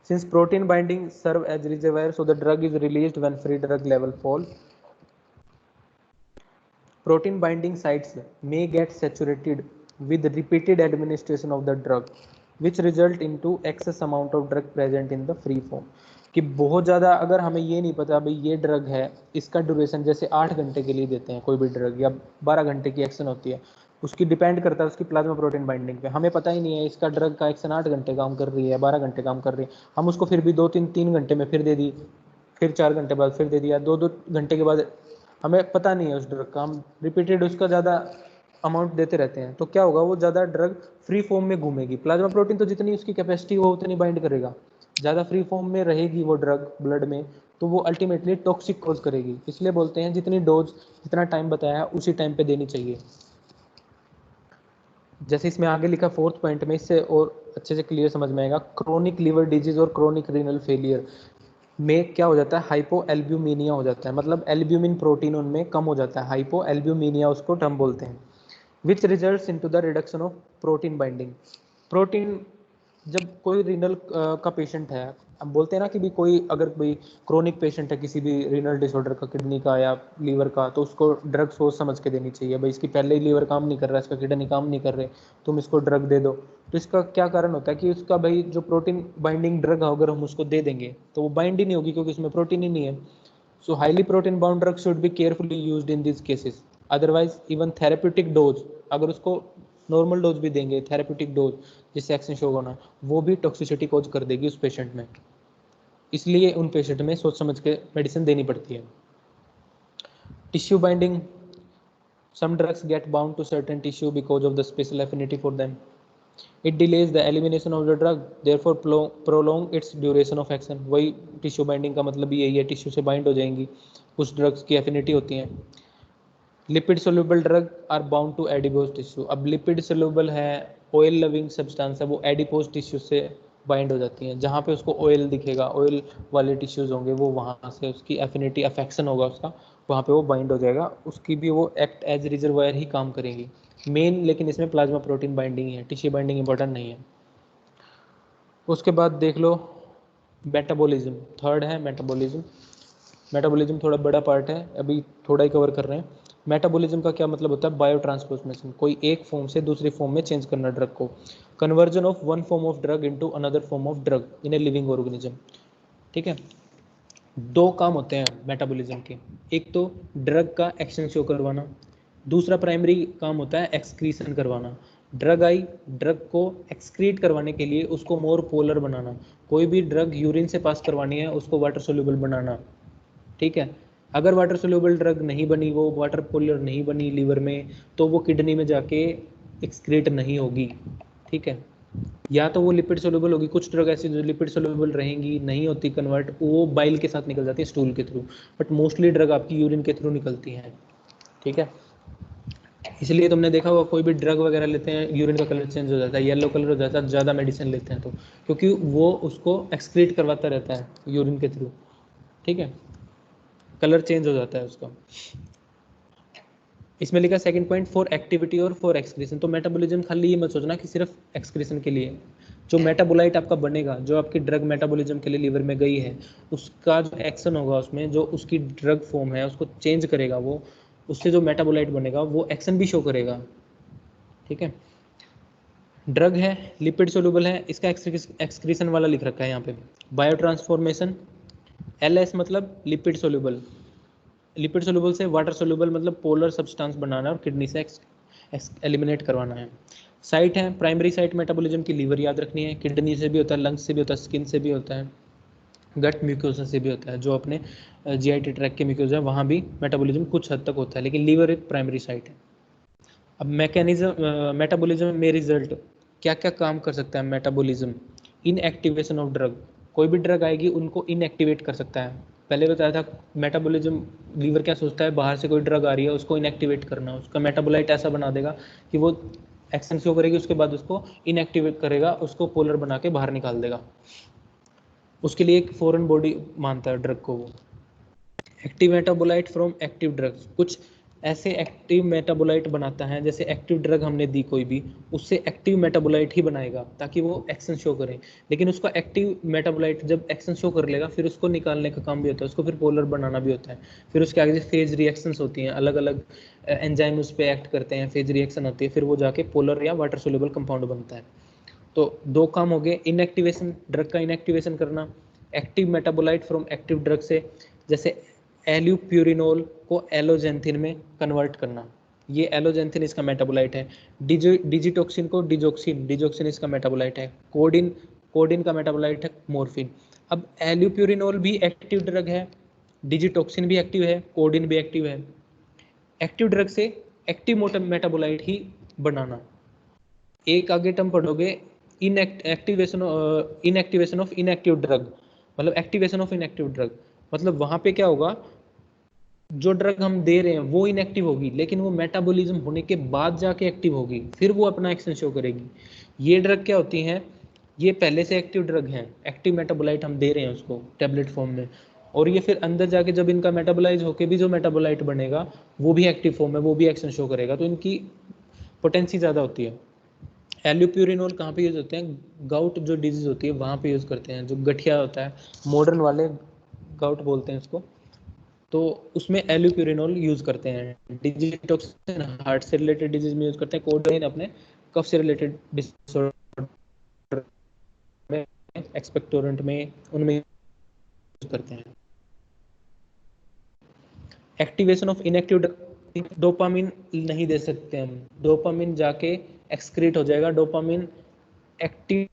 Since protein binding serve as reservoir so the drug is released when free drug level fall. Protein binding sites may get saturated with repeated administration of the drug, which result into excess amount of drug present in the free form। कि बहुत ज़्यादा अगर हमें ये नहीं पता भाई ये ड्रग है, इसका ड्यूरेशन जैसे 8 घंटे के लिए देते हैं कोई भी ड्रग, या 12 घंटे की एक्शन होती है, उसकी डिपेंड करता है उसकी प्लाज्मा प्रोटीन बाइंडिंग पे। हमें पता ही नहीं है इसका ड्रग का एक्शन 8 घंटे काम कर रही है, 12 घंटे काम कर रही है, हम उसको फिर भी 2-3 घंटे में फिर दे दी, फिर 4 घंटे बाद फिर दे दिया, 2 घंटे के बाद, हमें पता नहीं है उस ड्रग का, हम रिपीटेड उसका ज़्यादा अमाउंट देते रहते हैं, तो क्या होगा, वो ज़्यादा ड्रग फ्री फॉर्म में घूमेगी। प्लाज्मा प्रोटीन तो जितनी उसकी कैपेसिटी हो उतनी बाइंड करेगा, ज़्यादा फ्री फॉर्म में रहेगी वो ड्रग ब्लड में, तो वो अल्टीमेटली टॉक्सिक कॉज करेगी। इसलिए बोलते हैं जितनी डोज, जितना टाइम बताया उसी टाइम पे देनी चाहिए। जैसे इसमें आगे लिखा 4th पॉइंट में, इससे और अच्छे से क्लियर समझ में आएगा। क्रोनिक लीवर डिजीज और क्रोनिक रीनल फेलियर में क्या हो जाता है, हाइपो एल्ब्यूमिनिया हो जाता है, मतलब एल्ब्यूमिन प्रोटीन उनमें कम हो जाता है, हाइपो एल्ब्यूमिनिया उसको टर्म बोलते हैं। Which results into the reduction of protein binding. Protein, जब कोई रीनल का पेशेंट है, हम बोलते हैं ना कि भी कोई अगर कोई क्रोनिक पेशेंट है किसी भी रीनल डिसऑर्डर का, किडनी का या लीवर का, तो उसको ड्रग सोच समझ के देनी चाहिए। भाई इसकी पहले ही लीवर काम नहीं कर रहा, इसका किडनी काम नहीं कर रहे, तुम इसको ड्रग दे दो। तो इसका क्या कारण होता है कि उसका भाई जो प्रोटीन बाइंडिंग ड्रग है अगर हम उसको दे देंगे तो वो बाइंड ही नहीं होगी, क्योंकि उसमें प्रोटीन ही नहीं है। सो highly protein bound drug should be carefully used in this cases, otherwise even therapeutic dose, अगर उसको नॉर्मल डोज भी देंगे, थेरेप्यूटिक डोज जिससे एक्शन शो होना, वो भी टॉक्सिसिटी कॉज कर देगी उस पेशेंट में। इसलिए उन पेशेंट में सोच समझ के मेडिसिन देनी पड़ती है। Tissue binding, some drugs get bound to certain tissue because of the special affinity for them. It delays the elimination of the drug, therefore prolong its duration of action। वही tissue binding का मतलब यही है, tissue से bind हो जाएंगी, कुछ drugs की एफिनिटी होती हैं। Lipid soluble drug are bound to adipose tissue. अब लिपिड सोल्यूबल है, ऑयल लविंग सब्सटेंस है, वो एडिपोज टिश्यू से बाइंड हो जाती हैं। जहाँ पे उसको ऑयल दिखेगा, ऑयल वाले टिश्यूज होंगे, वो वहाँ से उसकी एफिनिटी अफेक्शन होगा उसका, वहाँ पे वो बाइंड हो जाएगा, उसकी भी वो एक्ट एज रिजर्वायर ही काम करेंगी मेन। लेकिन इसमें प्लाज्मा प्रोटीन बाइंडिंग है, टिश्यू बाइंडिंग इंपॉर्टेंट नहीं है। उसके बाद देख लो मेटाबॉलिज्म, थर्ड है मेटाबॉलिज्म। मेटाबॉलिज्म थोड़ा बड़ा पार्ट है, अभी थोड़ा ही कवर कर रहे हैं। मेटाबॉलिज्म का क्या मतलब होता है, बायो ट्रांसफॉर्मेशन, कोई एक फॉर्म से दूसरी फॉर्म में चेंज करना ड्रग को। Conversion of one form of drug into another form of drug in a living organism. ठीक है, दो काम होते हैं मेटाबॉलिज्म के, एक तो ड्रग का एक्शन शो करवाना, दूसरा प्राइमरी काम होता है एक्सक्रीशन करवाना। ड्रग आई, ड्रग को एक्सक्रीट करवाने के लिए उसको मोर पोलर बनाना। कोई भी ड्रग यूरिन से पास करवानी है उसको वाटर सोल्यूबल बनाना। ठीक है, अगर वाटर सोल्यूबल ड्रग नहीं बनी, वो वाटर पोलर नहीं बनी लीवर में, तो वो किडनी में जाके एक्सक्रीट नहीं होगी। ठीक है, या तो वो लिपिड सोल्यूबल होगी, कुछ ड्रग ऐसी जो लिपिड सोल्यूबल रहेंगी, नहीं होती कन्वर्ट, वो बाइल के साथ निकल जाती है स्टूल के थ्रू, बट मोस्टली ड्रग आपकी यूरिन के थ्रू निकलती हैं। ठीक है, इसलिए तुमने देखा होगा कोई भी ड्रग वगैरह लेते हैं यूरिन का कलर चेंज हो जाता है, येलो कलर हो जाता है, ज़्यादा मेडिसिन लेते हैं तो, क्योंकि वो उसको एक्सक्रीट करवाता रहता है यूरिन के थ्रू। ठीक है, कलर चेंज हो जाता है उसका। इसमें लिखा सेकंड पॉइंट फॉर एक्टिविटी और फॉर एक्सक्रीशन। तो मेटाबॉलिज्म खाली ये मत सोचना कि सिर्फ एक्सक्रीशन के लिए। जो मेटाबोलाइट आपका बनेगा, जो आपकी ड्रग मेटाबॉलिज्म के लिए लीवर में गई है, उसका जो एक्शन होगा उसमें, जो उसकी ड्रग फॉर्म है उसको चेंज करेगा, वो उससे जो मेटाबोलाइट बनेगा वो एक्शन भी शो करेगा। ठीक है, ड्रग है, लिपिड सोल्यूबल है, इसका एक्सक्रीशन वाला लिख रखा है यहाँ पे। बायो ट्रांसफॉर्मेशन, LS मतलब लिपिड सोल्यूबल, लिपिड सोल्यूबल से वाटर सोल्यूबल मतलब पोलर सब्सटेंस बनाना और किडनी से एलिमिनेट करवाना है। साइट है, प्राइमरी साइट मेटाबॉलिज्म की लीवर याद रखनी है, किडनी से भी होता है, लंग्स से भी होता है, स्किन से भी होता है, गट म्यूकोसा से भी होता है, जो अपने GI ट्रैक के म्यूकोसा है वहाँ भी मेटाबॉलिज्म कुछ हद तक होता है, लेकिन लीवर एक प्राइमरी साइट है। अब मैकेनिज्म, मेटाबॉलिज्म में रिजल्ट क्या क्या काम कर सकता है मेटाबॉलिज्म। इनएक्टिवेशन ऑफ ड्रग, कोई भी ड्रग आएगी उनको इनएक्टिवेट कर सकता है। पहले बताया था मेटाबॉलिज्म, लीवर क्या सोचता है, बाहर से कोई ड्रग आ रही है उसको इनएक्टिवेट करना, उसका मेटाबोलाइट ऐसा बना देगा कि वो एक्शन शो करेगी, उसके बाद उसको इनएक्टिव करेगा, उसको पोलर बना के बाहर निकाल देगा। उसके लिए एक फॉरेन बॉडी मानता है ड्रग को वो। Active metabolite from active drugs, कुछ ऐसे एक्टिव मेटाबोलाइट बनाता है, जैसे एक्टिव ड्रग हमने दी कोई भी, उससे एक्टिव मेटाबोलाइट ही बनाएगा ताकि वो एक्शन शो करे। लेकिन उसका एक्टिव मेटाबोलाइट जब एक्शन शो कर लेगा, फिर उसको निकालने का काम भी होता है, उसको फिर पोलर बनाना भी होता है। फिर उसके आगे फेज रिएक्शंस होती हैं, अलग अलग एंजाइम उस पर एक्ट करते हैं, फेज रिएक्शन होती है, फिर वो जाके पोलर या वाटर सोल्यूबल कंपाउंड बनता है। तो दो काम हो गए, इनएक्टिवेशन, ड्रग का इनएक्टिवेशन करना, active metabolite from active drug से, जैसे एल्यूप्यूरिनोल को एलोजेंथिन में कन्वर्ट करना, ये एलोजेंथिन इसका मेटाबोलाइट है। डिजिटोक्सिन को डिजोक्सिन, डिजोक्सिन इसका मेटाबोलाइट है। कोडिन, कोडिन का मेटाबोलाइट है मोर्फिन। अब एल्यूप्यूरिनोल भी एक्टिव ड्रग है, डिजिटोक्सिन भी एक्टिव है, कोडिन भी एक्टिव है। एक्टिव ड्रग से एक्टिव मेटाबोलाइट ही बनाना। एक आगे टर्म पढ़ोगे, इनएक्टिवेशन ऑफ इनएक्टिव ड्रग, मतलब एक्टिवेशन ऑफ इनएक्टिव ड्रग, मतलब वहां पे क्या होगा, जो ड्रग हम दे रहे हैं वो इनएक्टिव होगी, लेकिन वो मेटाबॉलिज्म होने के बाद जाके एक्टिव होगी, फिर वो अपना एक्शन शो करेगी। ये ड्रग क्या होती हैं, ये पहले से एक्टिव ड्रग हैं, एक्टिव मेटाबोलाइट हम दे रहे हैं उसको टैबलेट फॉर्म में, और ये फिर अंदर जाके जब इनका मेटाबोलाइज होके भी जो मेटाबोलाइट बनेगा वो भी एक्टिव फॉर्म है, वो भी एक्शन शो करेगा, तो इनकी पोटेंसी ज़्यादा होती है। एल्यूप्यूरिनोल कहाँ पे यूज़ होते हैं, गाउट जो डिजीज होती है वहाँ पे यूज़ करते हैं, जो गठिया होता है, मॉडर्न वाले गाउट बोलते हैं उसको, तो उसमें एल्यूप्यूरिनोल यूज़ करते हैं। डिजिटोक्सिन हार्ट से रिलेटेड डिजीज में यूज़ करते हैं, कोडेन अपने कफ से रिलेटेड डिसऑर्डर में, एक्सपेक्टोरेंट में, उनमें यूज़ करते हैं। एक्टिवेशन ऑफ इनएक्टिव, डोपामिन नहीं दे सकते हम, डोपामिन जाके एक्सक्रीट हो जाएगा, डोपामिन एक्टिव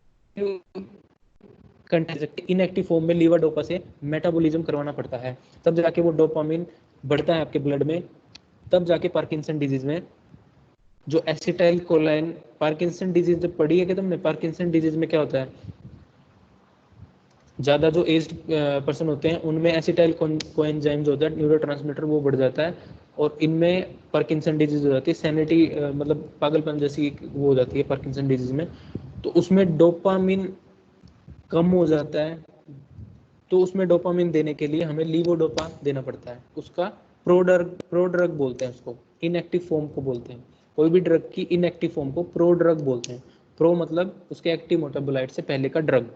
इनएक्टिव फॉर्म में लीवर डोपा से मेटाबॉलिज्म करवाना पड़ता है, तब जाके वो डोपामिन बढ़ता है आपके ब्लड में, तब जाके पार्किंसन डिजीज में जो एसिटाइल कोलाइन, पार्किंसन डिजीज जब पढ़ी है कि तुमने, पार्किंसन डिजीज में क्या होता है, ज़्यादा जो एज्ड पर्सन होते हैं उनमें एसिटाइल कोएंजाइम जो होता है न्यूरोट्रांसमीटर वो बढ़ जाता है, और इनमें पार्किंसन डिजीज हो जाती है, सैनिटी मतलब पागलपन जैसी वो हो जाती है पार्किंसन डिजीज में, तो उसमें डोपामिन कम हो जाता है, तो उसमें डोपामिन देने के लिए हमें लीवोडोपा देना पड़ता है, उसका प्रोड्रग बोलते हैं उसको, इनएक्टिव फॉर्म को बोलते हैं, कोई भी ड्रग की इनएक्टिव फॉर्म को प्रोड्रग बोलते हैं। प्रो मतलब उसके एक्टिव मेटाबोलाइट से पहले का ड्रग,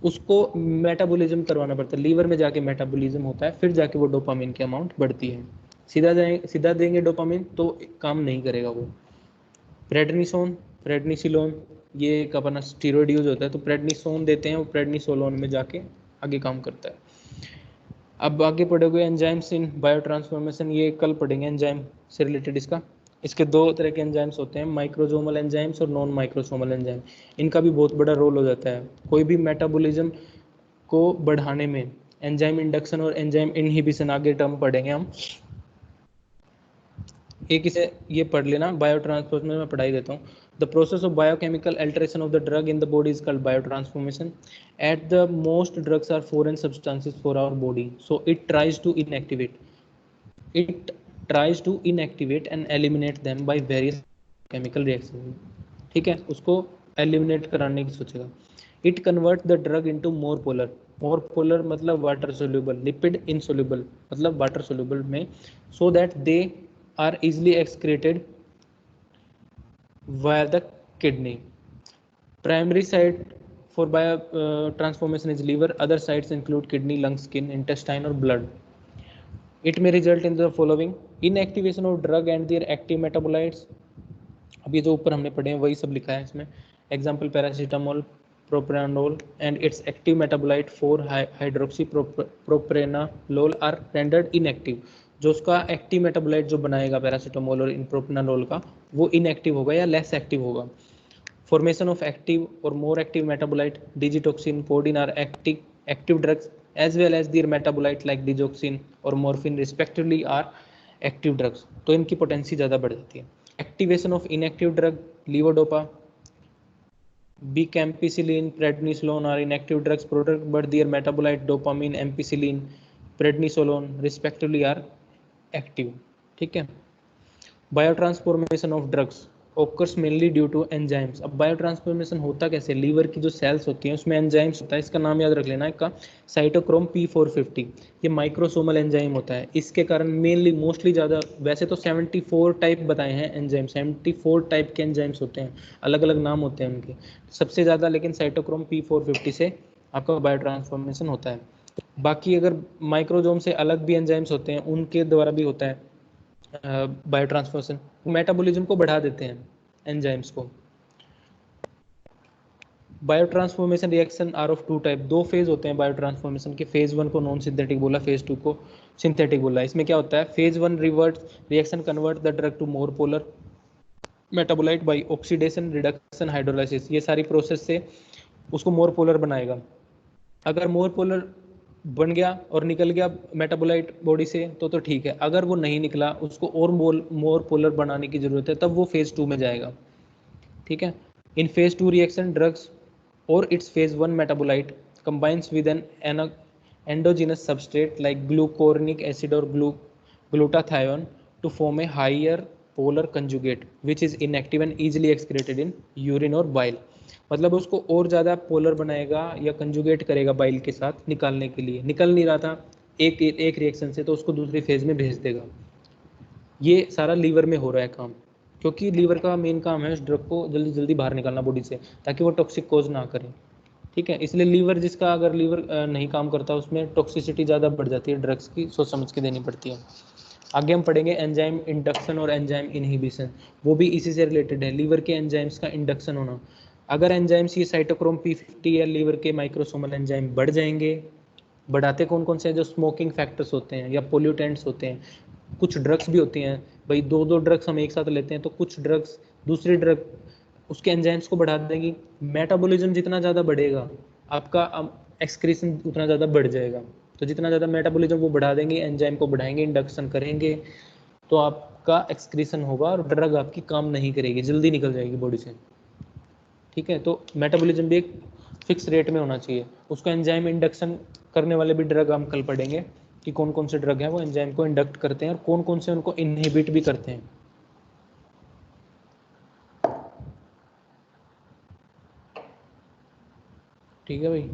उसको मेटाबॉलिज्म करवाना पड़ता है, लीवर में जाके मेटाबॉलिज्म होता है, फिर जाके वो डोपामिन की अमाउंट बढ़ती है। सीधा देंगे डोपामिन तो काम नहीं करेगा वो। प्रेडनिसोन, प्रेडनिसिलोन, ये एक अपना स्टीरॉयड यूज होता है, तो प्रेडनिसोन देते हैं, वो प्रेडनिसोलोन में जाके आगे काम करता है। अब आगे पढ़ोगे एंजाइम्स इन बायो ट्रांसफॉर्मेशन, ये कल पढ़ेंगे एंजाइम से रिलेटेड इसका। इसके दो तरह के एंजाइम्स होते हैं, माइक्रोसोमल एंजाइम्स और नॉन माइक्रोसोमल एंजाइम। इनका भी बहुत बड़ा रोल हो जाता है कोई भी मेटाबॉलिज्म को बढ़ाने में। एंजाइम इंडक्शन और एंजाइम इनहिबिशन आगे टर्म पढ़ेंगे हम, एक इसे ये पढ़ लेना, बायो ट्रांसफॉर्मेशन में मैं पढ़ाई देता हूँ। The process of biochemical alteration of the drug in the body is called biotransformation. At the most drugs are foreign substances for our body, so it tries to inactivate and eliminate them by various chemical reaction. ठीक है, उसको eliminate कराने की सोचेगा। It convert the drug into more polar मतलब water soluble, lipid insoluble मतलब water soluble में, so that they are easily excreted via the kidney. Primary site for bio transformation is liver. Other sites include kidney, lung, skin, intestine or blood. It may result in the following: inactivation of drug and their active metabolites. अब ये जो ऊपर हमने पढ़े हैं वही सब लिखा है इसमें। Example paracetamol, propranolol and its active metabolite 4 hydroxy propranolol are rendered inactive. जो उसका एक्टिव मेटाबोलाइट जो बनाएगा पैरासीटामोल और प्रोप्रानोल का, वो इनएक्टिव होगा या लेस एक्टिव होगा। फॉर्मेशन ऑफ एक्टिव और more active metabolite, digitoxin, codeine are active drugs as well as their metabolite like digoxin और morphine respectively are active drugs। तो इनकी पोटेंसी ज़्यादा बढ़ जाती है। Activation of inactive drug, levodopa, bacampicillin, prednisolone are inactive drugs product but their metabolite dopamine, ampicillin, prednisolone respectively are active. ठीक है। Bio transformation of drugs, occurs mainly due to enzymes। अब bio transformation होता कैसे, liver की जो sales होती हैं उसमें एंजाइम्स होता है, इसका नाम याद रख लेना इसका, साइटोक्रोम P450। ये माइक्रोसोमल एंजाइम होता है, इसके कारण मेनली मोस्टली ज़्यादा, वैसे तो 74 टाइप बताए हैं एंजाइम, 74 टाइप के एंजाइम्स होते हैं, अलग अलग नाम होते हैं उनके, सबसे ज़्यादा लेकिन साइटोक्रोम P450 से आपका बायो ट्रांसफॉर्मेशन होता है। बाकी अगर माइक्रोजोम से अलग भी एंजाइम्स होते हैं उनके द्वारा भी होता है बायो ट्रांसफॉर्मेशन, मेटाबॉलिज्म को बढ़ा देते हैं एंजाइम्स को। Biotransformation reaction are of two type, दो फेज होते हैं बायो ट्रांसफॉर्मेशन के, फेज वन को नॉन सिंथेटिक बोला, फेज टू को सिंथेटिक बोला। इसमें क्या होता है, phase one revert reaction convert the drug to more polar metabolite by oxidation reduction hydrolysis, ये सारी प्रोसेस से उसको मोर पोलर बनाएगा। अगर मोर पोलर बन गया और निकल गया मेटाबोलाइट बॉडी से तो ठीक है, अगर वो नहीं निकला उसको और मोर पोलर बनाने की जरूरत है, तब वो फेज टू में जाएगा। ठीक है, इन फेज टू रिएक्शन ड्रग्स और its phase 1 metabolite combines with an endogenous substrate like glucuronic acid or glutathione to form a higher polar conjugate which is inactive and easily excreted in urine or bile। मतलब उसको और ज़्यादा polar बनाएगा या conjugate करेगा bile के साथ निकालने के लिए, निकल नहीं रहा था एक रिएक्शन से तो उसको दूसरी फेज में भेज देगा। ये सारा लीवर में हो रहा है काम, क्योंकि लीवर का मेन काम है उस ड्रग को जल्दी जल्दी बाहर निकालना बॉडी से, ताकि वो टॉक्सिक कोज ना करे। ठीक है, इसलिए लीवर जिसका अगर लीवर नहीं काम करता उसमें टॉक्सिसिटी ज़्यादा बढ़ जाती है ड्रग्स की, सोच समझ के देनी पड़ती है। आगे हम पढ़ेंगे एंजाइम इंडक्शन और एंजाइम इनहिबिशन, वो भी इसी से रिलेटेड है, लीवर के एंजाइम्स का इंडक्शन होना। अगर एंजाइम्स ये साइटोक्रोम P50 या लीवर के माइक्रोसोमल एंजाइम बढ़ जाएंगे, बढ़ाते कौन कौन से हैं, जो स्मोकिंग फैक्टर्स होते हैं या पोल्यूटेंट्स होते हैं, कुछ ड्रग्स भी होती हैं भाई, दो ड्रग्स हम एक साथ लेते हैं तो कुछ ड्रग्स दूसरी ड्रग उसके एंजाइम्स को बढ़ा देंगी। मेटाबॉलिज्म जितना ज़्यादा बढ़ेगा आपका एक्सक्रीशन उतना ज़्यादा बढ़ जाएगा, तो जितना ज़्यादा मेटाबॉलिज्म वो बढ़ा देंगे, एंजाइम को बढ़ाएंगे, इंडक्शन करेंगे, तो आपका एक्सक्रीशन होगा और ड्रग आपकी काम नहीं करेगी, जल्दी निकल जाएगी बॉडी से। ठीक है, तो मेटाबॉलिज्म भी एक फिक्स रेट में होना चाहिए। उसको एंजाइम इंडक्शन करने वाले भी ड्रग हम कल पढ़ेंगे कि कौन कौन से ड्रग हैं वो एंजाइम को इंडक्ट करते हैं और कौन कौन से उनको इनहिबिट भी करते हैं। ठीक है भाई।